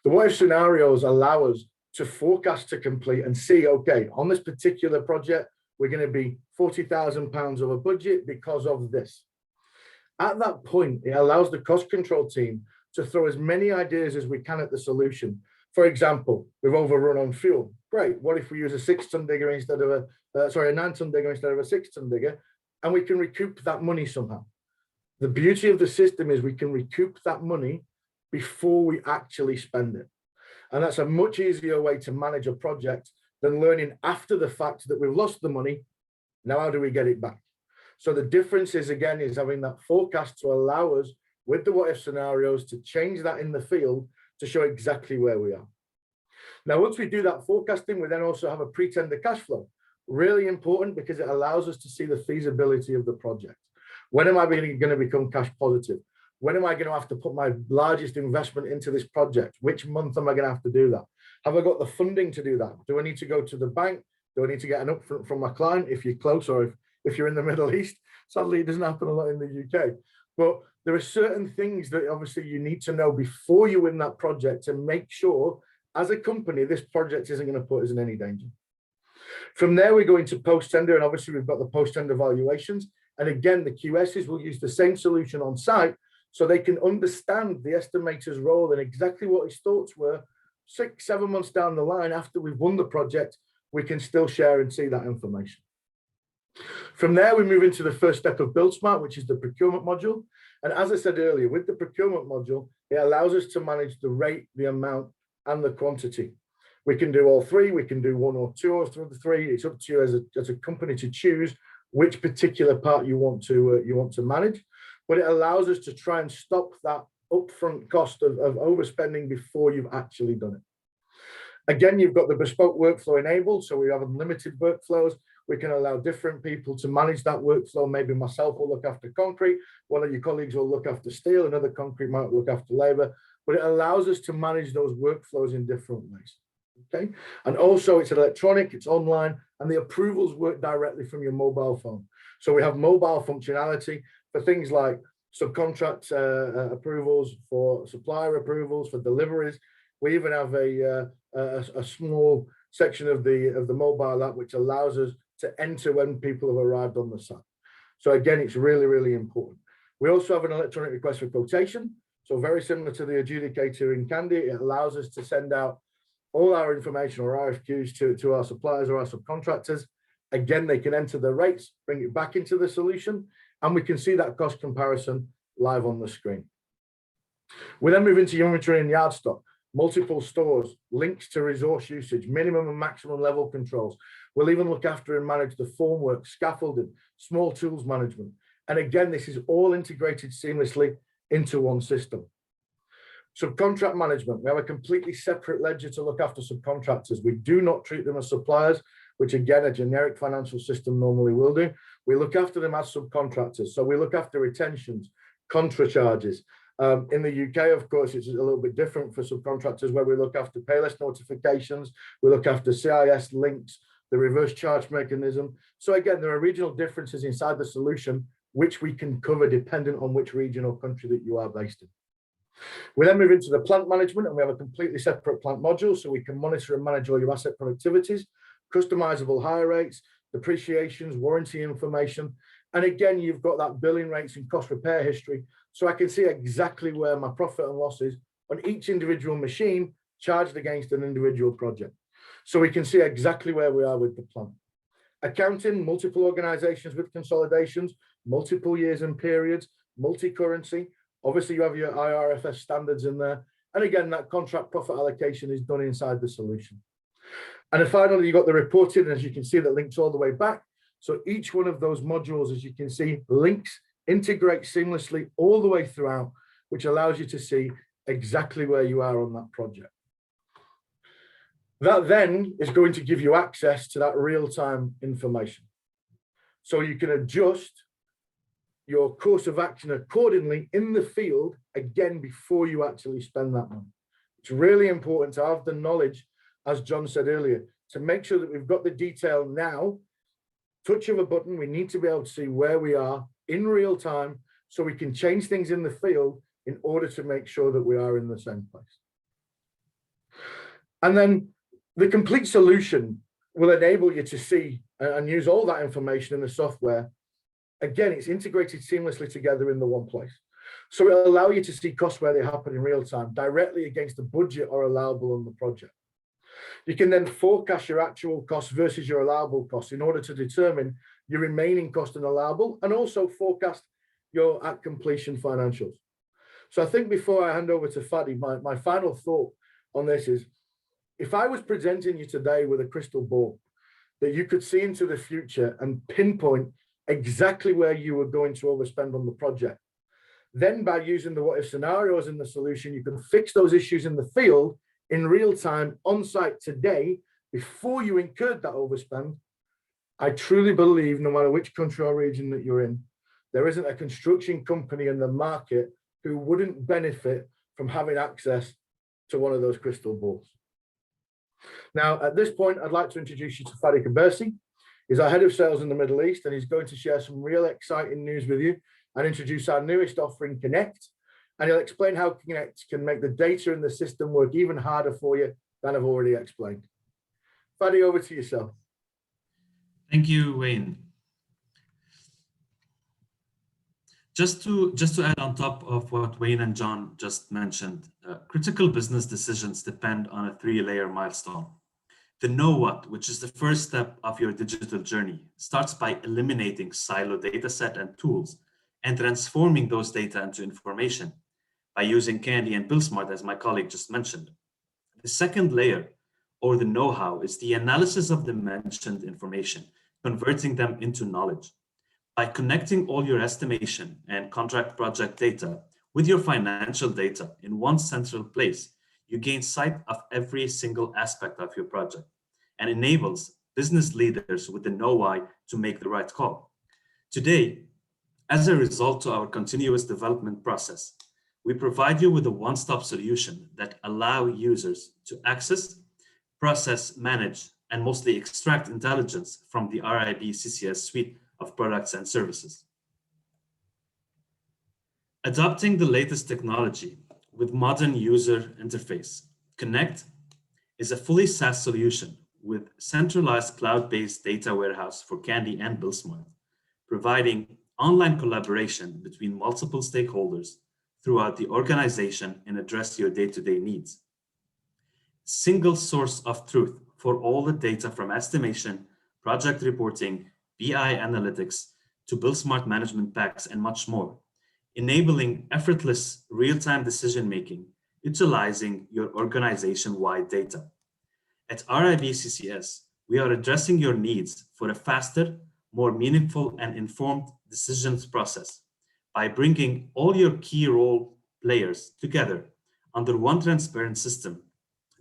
The what if scenarios allow us to forecast to complete and see, okay, on this particular project, we're going to be £40,000 over budget because of this. At that point, it allows the cost control team to throw as many ideas as we can at the solution. For example, we've overrun on fuel. Great. What if we use a 6-ton digger instead of a 9-ton digger instead of a 6-ton digger, and we can recoup that money somehow? The beauty of the system is we can recoup that money before we actually spend it. And that's a much easier way to manage a project than learning after the fact that we've lost the money. Now, how do we get it back? So the difference is, again, is having that forecast to allow us with the what if scenarios to change that in the field to show exactly where we are. Now, once we do that forecasting, we then also have a pre-tender cash flow. Really important because it allows us to see the feasibility of the project. When am I going to become cash positive? When am I going to have to put my largest investment into this project? Which month am I going to have to do that? Have I got the funding to do that? Do I need to go to the bank? Do I need to get an upfront from my client if you're close, or if you're in the Middle East? Sadly, it doesn't happen a lot in the UK. But there are certain things that obviously you need to know before you win that project to make sure, as a company, this project isn't going to put us in any danger. From there, we go into post-tender, and obviously we've got the post-tender valuations. And again, the QSs will use the same solution on site so they can understand the estimator's role and exactly what his thoughts were 6-7 months down the line after we've won the project. We can still share and see that information. From there, we move into the first step of Build Smart, which is the procurement module. And as I said earlier, with the procurement module, it allows us to manage the rate, the amount, and the quantity. We can do all three. We can do one or two or three. It's up to you as a company to choose which particular part you want to manage. But it allows us to try and stop that upfront cost of overspending before you've actually done it. Again, you've got the bespoke workflow enabled, so we have unlimited workflows. We can allow different people to manage that workflow. Maybe myself will look after concrete, one of your colleagues will look after steel, another concrete might look after labor, but it allows us to manage those workflows in different ways. Okay, and also it's electronic, it's online, and the approvals work directly from your mobile phone. So we have mobile functionality for things like subcontract approvals, for supplier approvals, for deliveries. We even have a small section of the mobile app which allows us to enter when people have arrived on the site. So again, it's really, really important. We also have an electronic request for quotation. So very similar to the adjudicator in Candy, it allows us to send out all our information or RFQs to our suppliers or our subcontractors. Again, they can enter the rates, bring it back into the solution, and we can see that cost comparison live on the screen. We then move into inventory and yard stock, multiple stores, links to resource usage, minimum and maximum level controls. We'll even look after and manage the formwork, scaffolding, small tools management. And again, this is all integrated seamlessly into one system. Subcontract management, we have a completely separate ledger to look after subcontractors. We do not treat them as suppliers, which again, a generic financial system normally will do. We look after them as subcontractors. So we look after retentions, contra charges. In the UK, of course, it's a little bit different for subcontractors where we look after payless notifications, we look after CIS links, the reverse charge mechanism. So again, there are regional differences inside the solution, which we can cover depending on which region or country that you are based in. We then move into the plant management, and we have a completely separate plant module so we can monitor and manage all your asset productivities, customizable hire rates, depreciations, warranty information. And again, you've got that billing rates and cost repair history. So I can see exactly where my profit and loss is on each individual machine charged against an individual project. So we can see exactly where we are with the plant. Accounting, multiple organizations with consolidations, multiple years and periods, multi-currency. Obviously, you have your IRFS standards in there. And again, that contract profit allocation is done inside the solution. And then finally, you've got the reporting, and as you can see, that links all the way back. So each one of those modules, as you can see, links, integrate seamlessly all the way throughout, which allows you to see exactly where you are on that project. That then is going to give you access to that real-time information. So you can adjust your course of action accordingly in the field, again, before you actually spend that money. It's really important to have the knowledge, as John said earlier, to make sure that we've got the detail now. Touch of a button, we need to be able to see where we are in real time so we can change things in the field in order to make sure that we are in the same place. And then the complete solution will enable you to see and use all that information in the software. Again, it's integrated seamlessly together in the one place. So it'll allow you to see costs where they happen in real time, directly against the budget or allowable on the project. You can then forecast your actual costs versus your allowable costs in order to determine your remaining cost and allowable, and also forecast your at completion financials. So I think before I hand over to Fadi, my final thought on this is, if I was presenting you today with a crystal ball that you could see into the future and pinpoint exactly where you were going to overspend on the project, then by using the what if scenarios in the solution, you can fix those issues in the field in real time on site today before you incurred that overspend. I truly believe no matter which country or region that you're in, there isn't a construction company in the market who wouldn't benefit from having access to one of those crystal balls. Now, at this point, I'd like to introduce you to Fadi Kabersi. He's our head of sales in the Middle East, and he's going to share some real exciting news with you and introduce our newest offering, Connect. And he'll explain how Connect can make the data in the system work even harder for you than I've already explained. Fadi, over to yourself. Thank you, Wayne. Just to add on top of what Wayne and John just mentioned, critical business decisions depend on a 3-layer milestone. The know what, which is the first step of your digital journey, starts by eliminating silo dataset and tools and transforming those data into information by using Candy and BillSmart, as my colleague just mentioned. The second layer, or the know-how, is the analysis of the mentioned information, converting them into knowledge. By connecting all your estimation and contract project data with your financial data in one central place, you gain sight of every single aspect of your project and enables business leaders with the know-why to make the right call. Today, as a result to our continuous development process, we provide you with a one-stop solution that allow users to access, process, manage, and mostly extract intelligence from the RIB CCS suite of products and services. Adopting the latest technology with modern user interface, Connect is a fully SaaS solution with centralized cloud-based data warehouse for Candy and BillSmart, providing online collaboration between multiple stakeholders throughout the organization and address your day-to-day needs. Single source of truth for all the data from estimation, project reporting, BI analytics, to BillSmart management packs, and much more, enabling effortless real-time decision-making, utilizing your organization-wide data. At RIB CCS, we are addressing your needs for a faster, more meaningful and informed decisions process by bringing all your key role players together under one transparent system,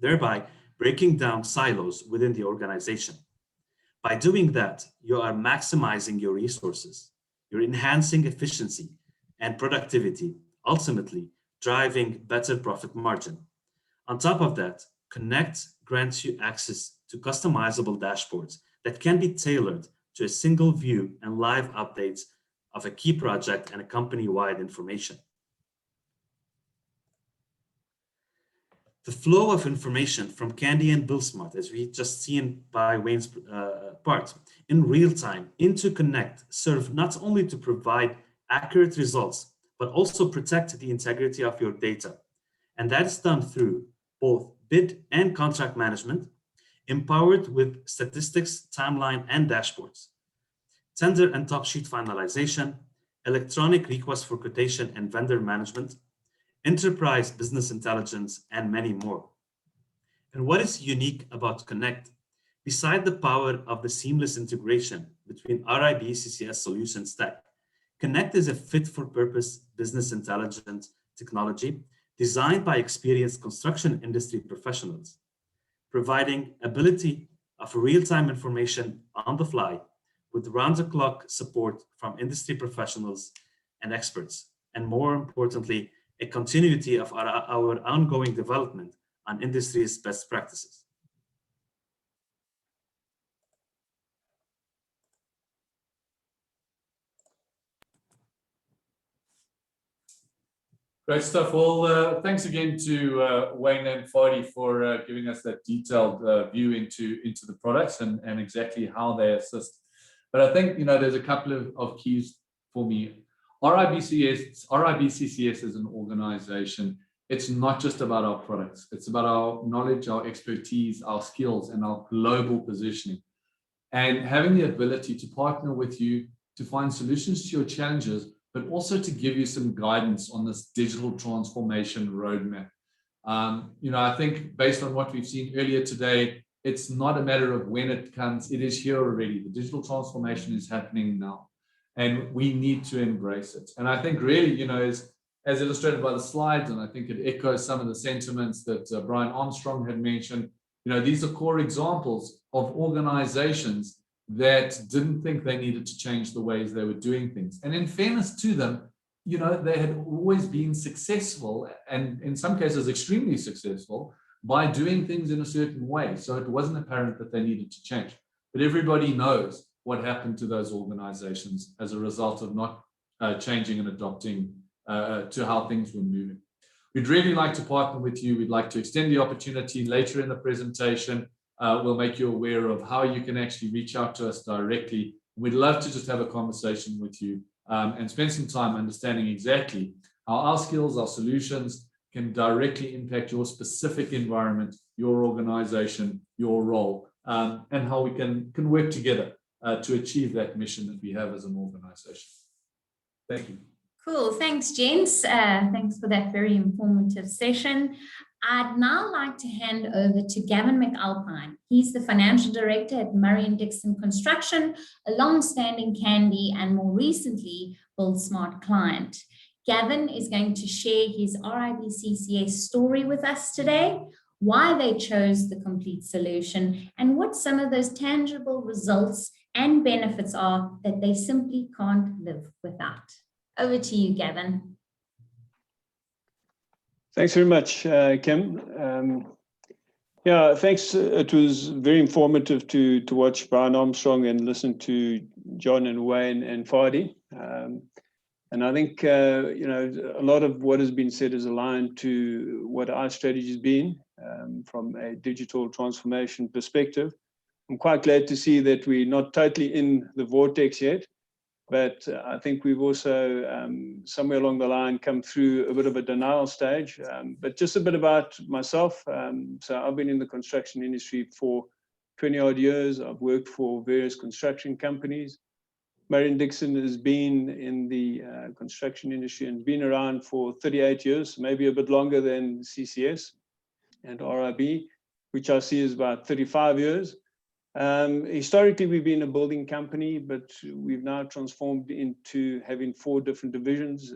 thereby breaking down silos within the organization. By doing that, you are maximizing your resources, you're enhancing efficiency and productivity, ultimately driving better profit margin. On top of that, Connect grants you access to customizable dashboards that can be tailored to a single view and live updates of a key project and a company-wide information. The flow of information from Candy and BillSmart, as we just seen by Wayne's part, in real time into Connect serve not only to provide accurate results, but also protect the integrity of your data. And that is done through both bid and contract management, empowered with statistics, timeline, and dashboards, tender and top sheet finalization, electronic request for quotation and vendor management, enterprise business intelligence, and many more. And what is unique about Connect, beside the power of the seamless integration between RIB CCS solution stack, Connect is a fit-for-purpose business intelligence technology designed by experienced construction industry professionals, providing ability of real-time information on the fly with round-the-clock support from industry professionals and experts, and more importantly, a continuity of our ongoing development on industry's best practices. Great stuff. Well, thanks again to Wayne and Fadi for giving us that detailed view into the products and exactly how they assist. But I think, there's a couple of keys for me. RIB CCS as an organization, it's not just about our products. It's about our knowledge, our expertise, our skills, and our global positioning. And having the ability to partner with you to find solutions to your challenges, but also to give you some guidance on this digital transformation roadmap. I think based on what we've seen earlier today, it's not a matter of when it comes, it is here already. The digital transformation is happening now, and we need to embrace it. And I think really, as illustrated by the slides, and I think it echoes some of the sentiments that Brian Armstrong had mentioned, these are core examples of organizations that didn't think they needed to change the ways they were doing things. And in fairness to them, they had always been successful, and in some cases extremely successful, by doing things in a certain way. So it wasn't apparent that they needed to change. But everybody knows what happened to those organizations as a result of not changing and adopting to how things were moving. We'd really like to partner with you. We'd like to extend the opportunity later in the presentation we'll make you aware of how you can actually reach out to us directly. We'd love to just have a conversation with you and spend some time understanding exactly how our skills, our solutions can directly impact your specific environment, your organization, your role, and how we can work together to achieve that mission that we have as an organization. Thank you. Cool. Thanks, gents. Thanks for that very informative session. I'd now like to hand over to Gavin McAlpine. He's the Financial Director at Murray & Dixon Construction, a long-standing Candy and more recently Build Smart client. Gavin is going to share his RIB CCS story with us today, why they chose the complete solution, and what some of those tangible results and benefits are that they simply can't live without. Over to you, Gavin. Thanks very much, Kim. Yeah, thanks. It was very informative to watch Brian Armstrong and listen to John and Wayne and Fadi. And I think, you know, a lot of what has been said is aligned to what our strategy has been from a digital transformation perspective. I'm quite glad to see that we're not totally in the vortex yet, but I think we've also somewhere along the line come through a bit of a denial stage. But just a bit about myself. So I've been in the construction industry for 20 odd years. I've worked for various construction companies. Murray & Dixon has been in the construction industry and been around for 38 years, maybe a bit longer than CCS and RIB, which I see is about 35 years. Historically, we've been a building company, but we've now transformed into having 4 different divisions.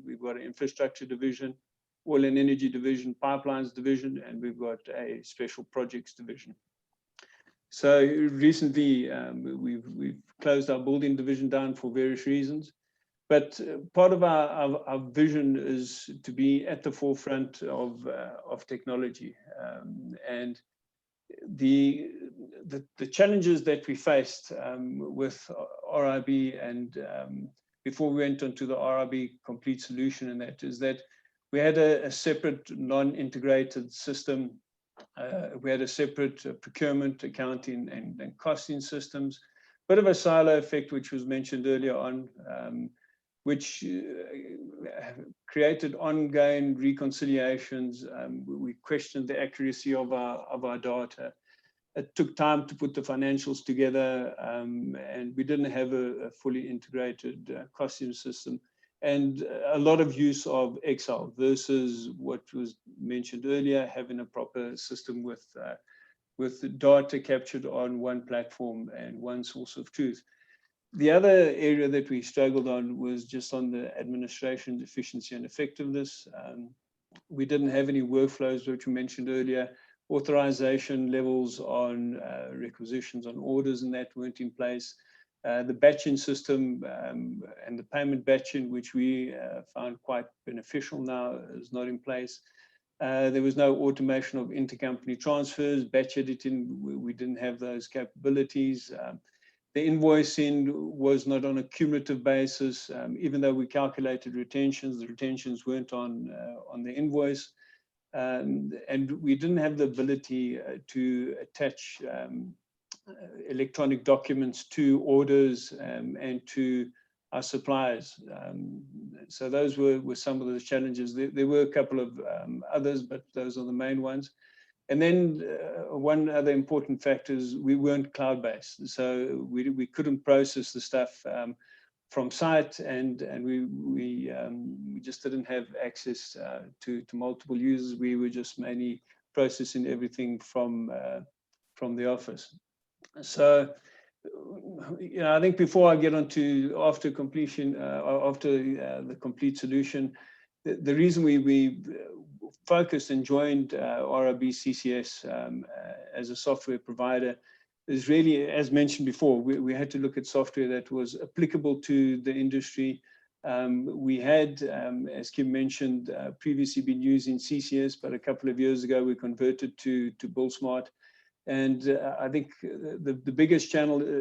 We've got an infrastructure division, oil and energy division, pipelines division, and we've got a special projects division. So recently, we've closed our building division down for various reasons. But part of our vision is to be at the forefront of technology. And the challenges that we faced with RIB and before we went on to the RIB complete solution, and that is that we had a separate non-integrated system. We had a separate procurement, accounting, and costing systems. Bit of a silo effect, which was mentioned earlier on, which created ongoing reconciliations. We questioned the accuracy of our data. It took time to put the financials together, and we didn't have a fully integrated costing system. And a lot of use of Excel versus what was mentioned earlier, having a proper system with data captured on one platform and one source of truth. The other area that we struggled on was just on the administration efficiency and effectiveness. We didn't have any workflows, which we mentioned earlier. Authorization levels on requisitions on orders and that weren't in place. The batching system and the payment batching, which we found quite beneficial now, is not in place. There was no automation of intercompany transfers, batch editing, we didn't have those capabilities. The invoicing was not on a cumulative basis, even though we calculated retentions, the retentions weren't on the invoice. And we didn't have the ability to attach electronic documents to orders and to our suppliers. So those were some of the challenges. There were a couple of others, but those are the main ones. And then one other important factor is we weren't cloud-based. So we couldn't process the stuff from site, and we just didn't have access to multiple users. We were just mainly processing everything from the office. So, you know, I think before I get on to after completion, after the complete solution, the reason we focused and joined RIB CCS as a software provider is really, as mentioned before, we had to look at software that was applicable to the industry. We had, as Kim mentioned, previously been using CCS, but a couple of years ago we converted to Build Smart. And I think the biggest challenge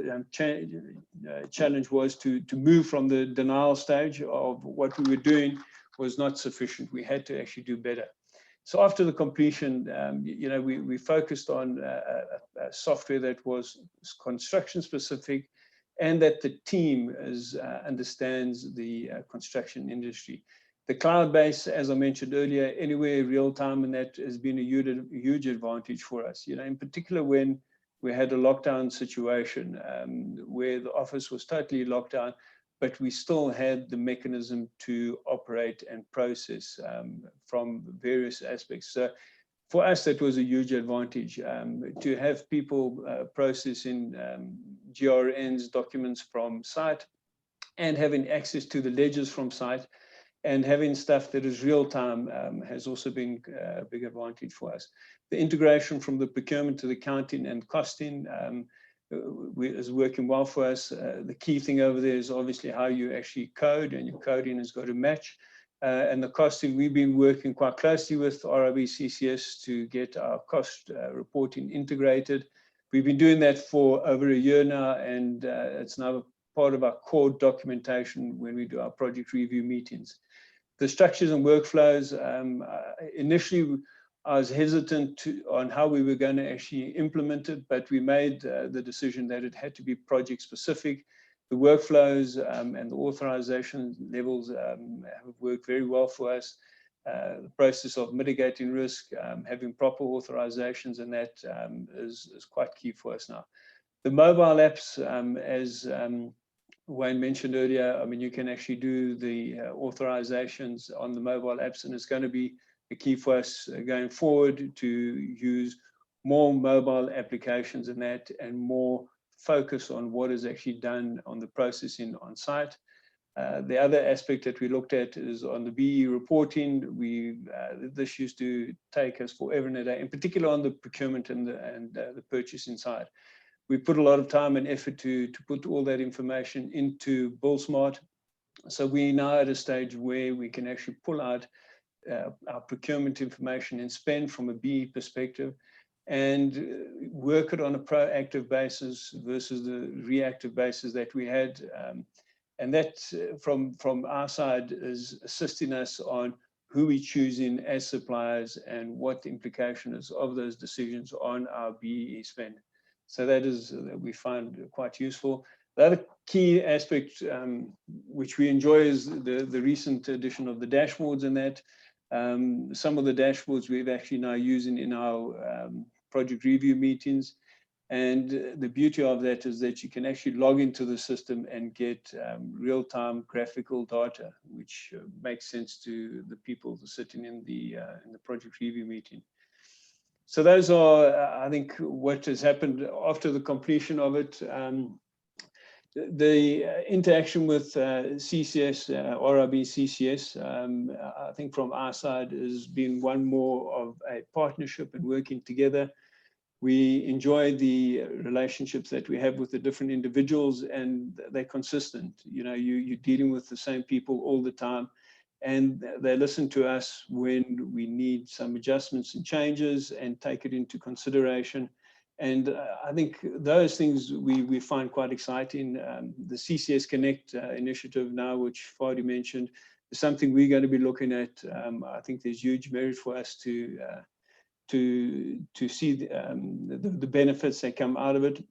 was to move from the denial stage of what we were doing was not sufficient. We had to actually do better. So after the completion, we focused on a software that was construction specific, and that the team understands the construction industry. The cloud base, as I mentioned earlier, anywhere real time, and that has been a huge advantage for us. In particular when we had a lockdown situation where the office was totally locked down, but we still had the mechanism to operate and process from various aspects. So for us, that was a huge advantage to have people processing GRNs, documents from site, and having access to the ledgers from site, and having stuff that is real time has also been a big advantage for us. The integration from the procurement to the accounting and costing is working well for us. The key thing over there is obviously how you actually code, and your coding has got to match. And the costing, we've been working quite closely with RIB CCS to get our cost reporting integrated. We've been doing that for over a year now, and it's now part of our core documentation when we do our project review meetings. The structures and workflows, initially I was hesitant on how we were going to actually implement it, but we made the decision that it had to be project specific. The workflows and the authorization levels have worked very well for us. The process of mitigating risk, having proper authorizations, and that is quite key for us now. The mobile apps, as Wayne mentioned earlier, you can actually do the authorizations on the mobile apps, and it's going to be a key for us going forward to use more mobile applications in that, and more focus on what is actually done on the processing on site. The other aspect that we looked at is on the BE reporting. This used to take us forever and a day, in particular on the procurement and the purchasing side. We put a lot of time and effort to put all that information into BillSmart. So we're now at a stage where we can actually pull out our procurement information and spend from a BE perspective, and work it on a proactive basis versus the reactive basis that we had. And that from our side is assisting us on who we're choosing as suppliers and what the implication is of those decisions on our BE spend. So that we find quite useful. The other key aspect which we enjoy is the recent addition of the dashboards, and that some of the dashboards we've actually now using in our project review meetings. And the beauty of that is that you can actually log into the system and get real-time graphical data, which makes sense to the people sitting in the project review meeting. So those are, I think, what has happened after the completion of it. The interaction with CCS, RIB CCS, I think from our side has been one more of a partnership and working together. We enjoy the relationships that we have with the different individuals, and they're consistent. You're dealing with the same people all the time, and they listen to us when we need some adjustments and changes and take it into consideration. And I think those things we find quite exciting. The CCS Connect initiative now, which Fadi mentioned, is something we're going to be looking at. I think there's huge merit for us to see the benefits that come out of it.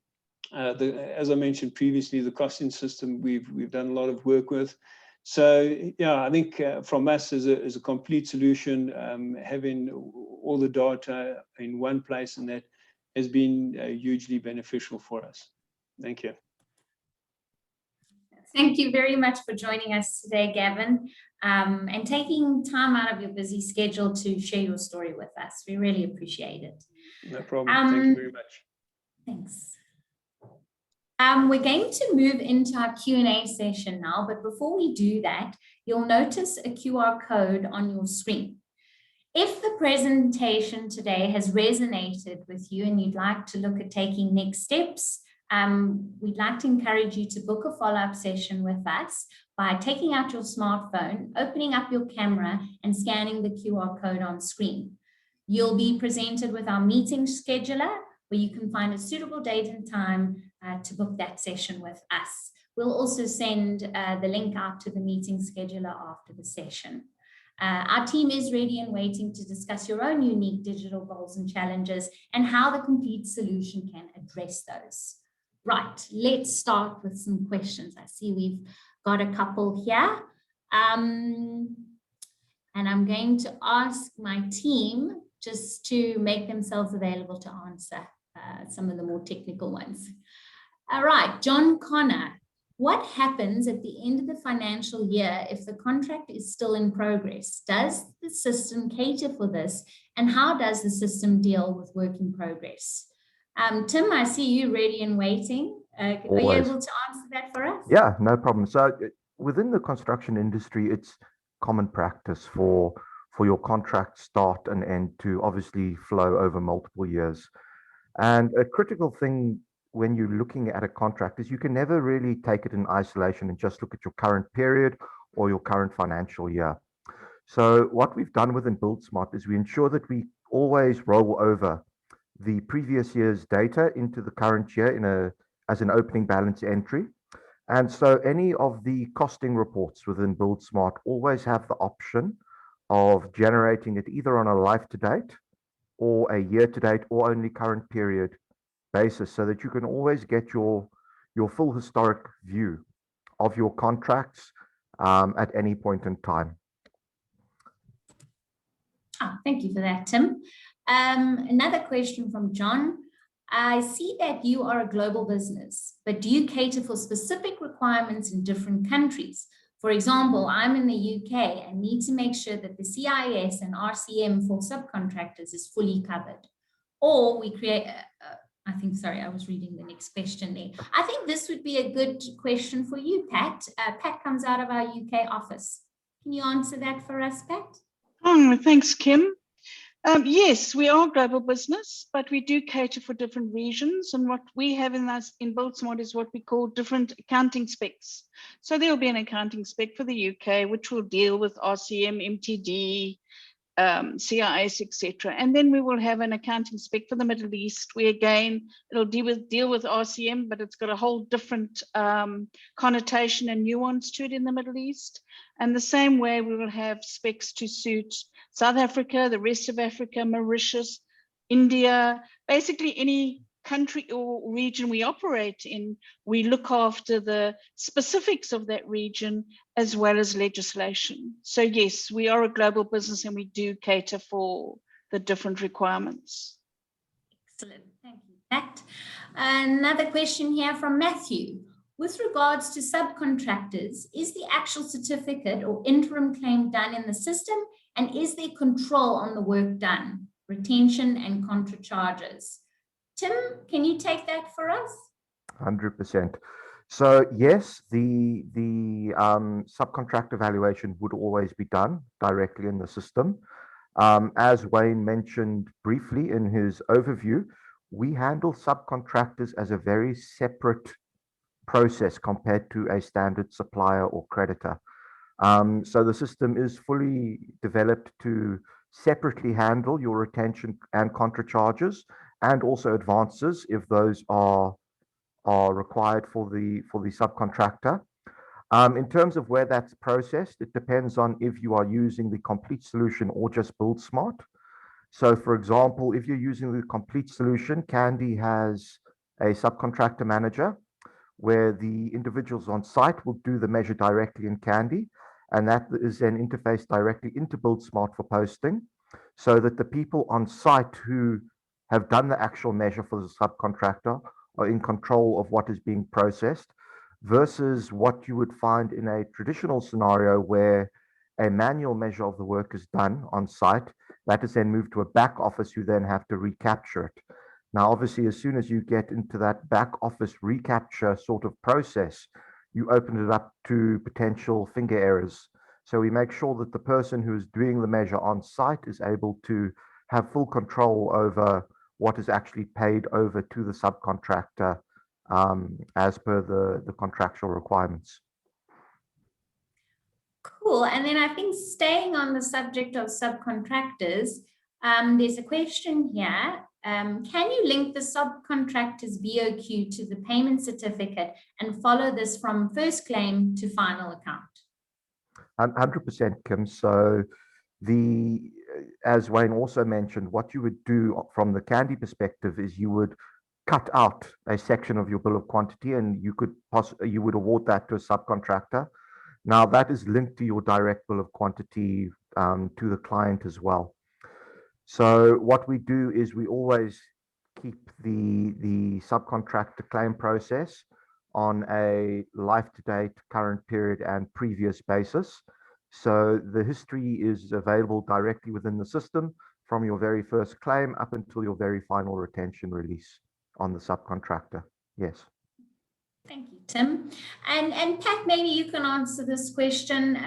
As I mentioned previously, the costing system we've done a lot of work with. So yeah, I think from us as a complete solution, having all the data in one place, and that has been hugely beneficial for us. Thank you. Thank you very much for joining us today, Gavin, and taking time out of your busy schedule to share your story with us. We really appreciate it. No problem. Thank you very much. Thanks. We're going to move into our Q&A session now, but before we do that, you'll notice a QR code on your screen. If the presentation today has resonated with you and you'd like to look at taking next steps, we'd like to encourage you to book a follow-up session with us by taking out your smartphone, opening up your camera, and scanning the QR code on screen. You'll be presented with our meeting scheduler, where you can find a suitable date and time to book that session with us. We'll also send the link out to the meeting scheduler after the session. Our team is ready and waiting to discuss your own unique digital goals and challenges and how the complete solution can address those. Right, let's start with some questions. I see we've got a couple here. And I'm going to ask my team just to make themselves available to answer some of the more technical ones. All right, John Connor, what happens at the end of the financial year if the contract is still in progress? Does the system cater for this? And how does the system deal with work in progress? Tim, I see you ready and waiting. Are you able to answer that for us? Yeah, no problem. So within the construction industry, it's common practice for your contract start and end to obviously flow over multiple years. And a critical thing when you're looking at a contract is you can never really take it in isolation and just look at your current period or your current financial year. So what we've done within BuildSmart is we ensure that we always roll over the previous year's data into the current year as an opening balance entry. And so any of the costing reports within BuildSmart always have the option of generating it either on a life to date or a year to date or only current period basis, so that you can always get your full historic view of your contracts at any point in time. Oh, thank you for that, Tim. Another question from John. I see that you are a global business, but do you cater for specific requirements in different countries? For example, I'm in the UK and need to make sure that the CIS and RCM for subcontractors is fully covered. Or we create, I was reading the next question there. I think this would be a good question for you, Pat. Pat comes out of our UK office. Can you answer that for us, Pat? Thanks, Kim. Yes, we are a global business, but we do cater for different regions. And what we have in BuildSmart is what we call different accounting specs. So there will be an accounting spec for the UK, which will deal with RCM, MTD, CIS, etc. And then we will have an accounting spec for the Middle East, where again, it'll deal with RCM, but it's got a whole different connotation and nuance to it in the Middle East. And the same way we will have specs to suit South Africa, the rest of Africa, Mauritius, India, basically any country or region we operate in, we look after the specifics of that region as well as legislation. So yes, we are a global business and we do cater for the different requirements. Excellent, thank you, Pat. Another question here from Matthew. With regards to subcontractors, is the actual certificate or interim claim done in the system? And is there control on the work done, retention and contra charges? Tim, can you take that for us? 100%. So yes, the subcontract evaluation would always be done directly in the system. As Wayne mentioned briefly in his overview, we handle subcontractors as a very separate process compared to a standard supplier or creditor. So the system is fully developed to separately handle your retention and contra charges, and also advances if those are required for the subcontractor. In terms of where that's processed, it depends on if you are using the complete solution or just BuildSmart. So for example, if you're using the complete solution, Candy has a subcontractor manager where the individuals on site will do the measure directly in Candy, and that is then interfaced directly into BuildSmart for posting, so that the people on site who have done the actual measure for the subcontractor are in control of what is being processed, versus what you would find in a traditional scenario where a manual measure of the work is done on site. That is then moved to a back office who then have to recapture it. Now, obviously, as soon as you get into that back office recapture sort of process, you open it up to potential finger errors. So we make sure that the person who is doing the measure on site is able to have full control over what is actually paid over to the subcontractor as per the contractual requirements. Cool. And then I think staying on the subject of subcontractors, there's a question here. Can you link the subcontractor's VOQ to the payment certificate and follow this from first claim to final account? 100%, Kim. So As Wayne also mentioned, what you would do from the Candy perspective is you would cut out a section of your bill of quantity, and you would award that to a subcontractor. Now that is linked to your direct bill of quantity to the client as well. So what we do is we always keep the subcontractor claim process on a life-to-date, current period, and previous basis. So the history is available directly within the system from your very first claim up until your very final retention release on the subcontractor. Yes. Thank you, Tim. And Pat, maybe you can answer this question.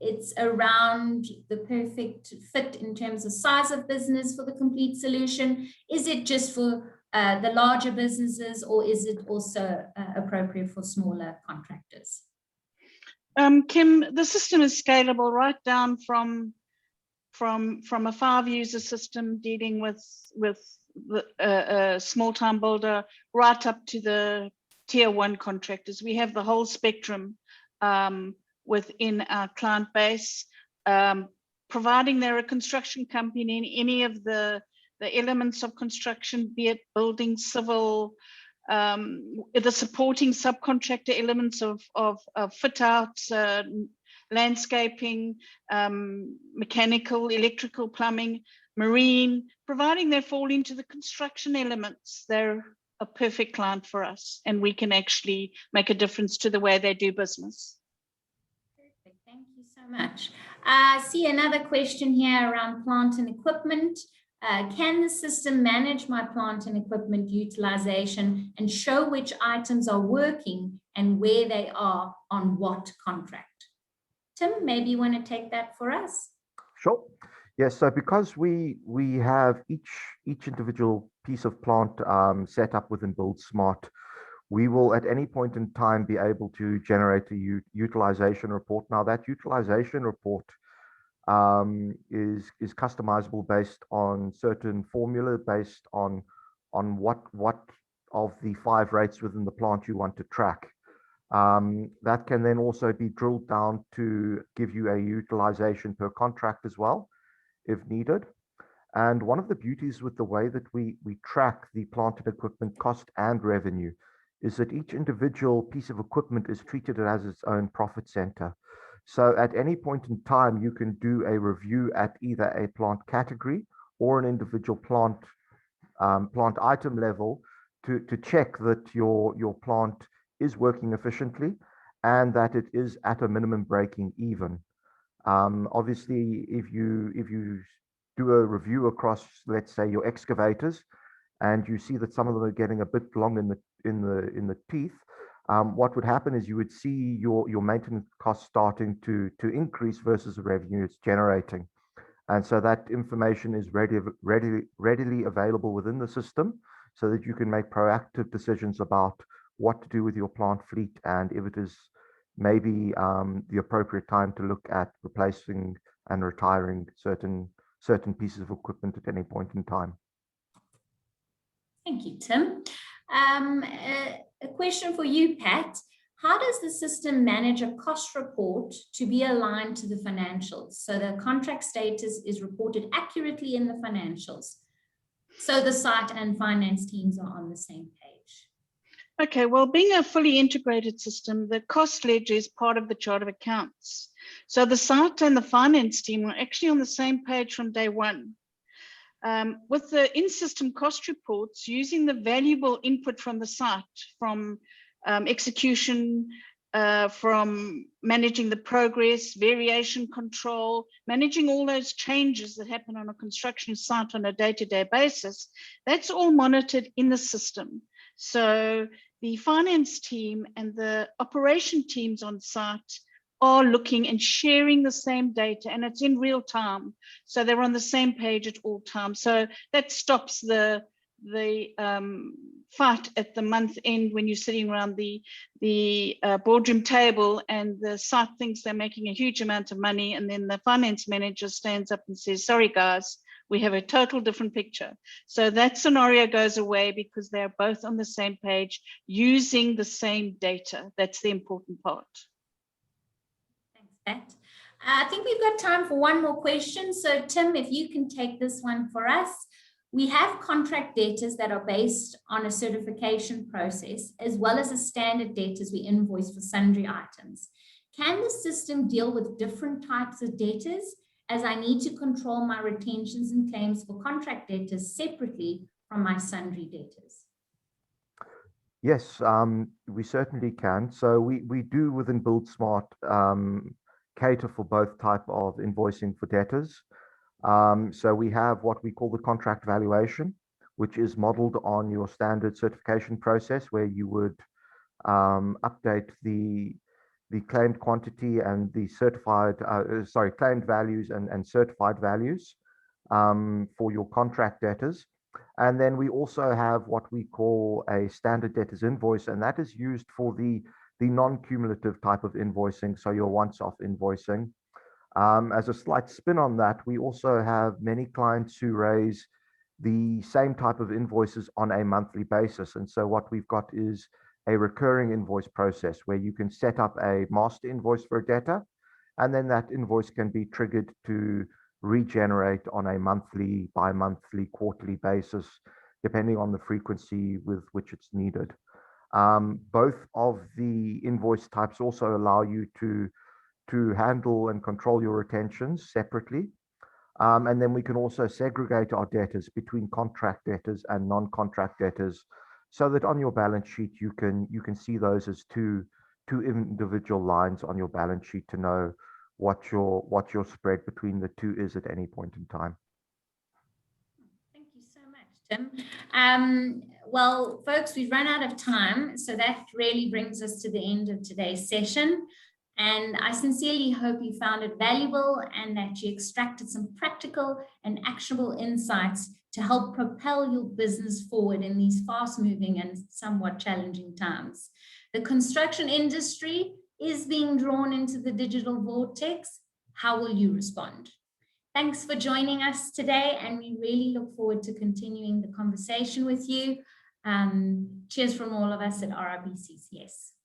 It's around the perfect fit in terms of size of business for the complete solution. Is it just for the larger businesses, or is it also appropriate for smaller contractors? Kim, the system is scalable right down from a 5-user system dealing with a small-time builder right up to the tier 1 contractors. We have the whole spectrum within our client base, providing they're a construction company in any of the elements of construction, be it building, civil, the supporting subcontractor elements of fit outs, landscaping, mechanical, electrical, plumbing, marine, providing they fall into the construction elements. They're a perfect client for us, and we can actually make a difference to the way they do business. Perfect. Thank you so much. I see another question here around plant and equipment. Can the system manage my plant and equipment utilization and show which items are working and where they are on what contract? Tim, maybe you want to take that for us? Sure. Yes. So because we have each individual piece of plant set up within Build Smart, we will at any point in time be able to generate a utilization report. Now that utilization report is customizable based on certain formula, based on what of the 5 rates within the plant you want to track. That can then also be drilled down to give you a utilization per contract as well, if needed. And one of the beauties with the way that we track the plant and equipment cost and revenue is that each individual piece of equipment is treated as its own profit center. So at any point in time, you can do a review at either a plant category or an individual plant item level to check that your plant is working efficiently and that it is at a minimum breaking even. Obviously, if you do a review across, let's say, your excavators, and you see that some of them are getting a bit long in the teeth, what would happen is you would see your maintenance costs starting to increase versus the revenue it's generating. And so that information is readily available within the system so that you can make proactive decisions about what to do with your plant fleet, and if it is maybe the appropriate time to look at replacing and retiring certain pieces of equipment at any point in time. Thank you, Tim. A question for you, Pat. How does the system manage a cost report to be aligned to the financials so the contract status is reported accurately in the financials, so the site and finance teams are on the same page? Okay, well, being a fully integrated system, the cost ledger is part of the chart of accounts. So the site and the finance team are actually on the same page from day one. With the in-system cost reports, using the valuable input from the site, from execution, from managing the progress, variation control, managing all those changes that happen on a construction site on a day-to-day basis, that's all monitored in the system. So the finance team and the operation teams on site are looking and sharing the same data, and it's in real time. So they're on the same page at all times. So that stops the fight at the month end when you're sitting around the boardroom table and the site thinks they're making a huge amount of money, and then the finance manager stands up and says, sorry guys, we have a total different picture. So that scenario goes away because they're both on the same page using the same data. That's the important part. Thanks, Pat. I think we've got time for one more question. So Tim, if you can take this one for us. We have contract debtors that are based on a certification process, as well as a standard debtors we invoice for sundry items. Can the system deal with different types of debtors, as I need to control my retentions and claims for contract debtors separately from my sundry debtors? Yes, we certainly can. So we do within BuildSmart cater for both type of invoicing for debtors. So we have what we call the contract valuation, which is modeled on your standard certification process, where you would update the claimed quantity and the claimed values and certified values for your contract debtors. And then we also have what we call a standard debtors invoice, and that is used for the non-cumulative type of invoicing, so your once-off invoicing. As a slight spin on that, we also have many clients who raise the same type of invoices on a monthly basis. And so what we've got is a recurring invoice process where you can set up a master invoice for a debtor, and then that invoice can be triggered to regenerate on a monthly, bi-monthly, quarterly basis, depending on the frequency with which it's needed. Both of the invoice types also allow you to handle and control your retentions separately. And then we can also segregate our debtors between contract debtors and non-contract debtors, so that on your balance sheet you can see those as two individual lines on your balance sheet to know what your spread between the two is at any point in time. Thank you so much, Tim. Well, folks, we've run out of time, so that really brings us to the end of today's session. And I sincerely hope you found it valuable and that you extracted some practical and actionable insights to help propel your business forward in these fast-moving and somewhat challenging times. The construction industry is being drawn into the digital vortex. How will you respond? Thanks for joining us today, and we really look forward to continuing the conversation with you. Cheers from all of us at RIB CCS.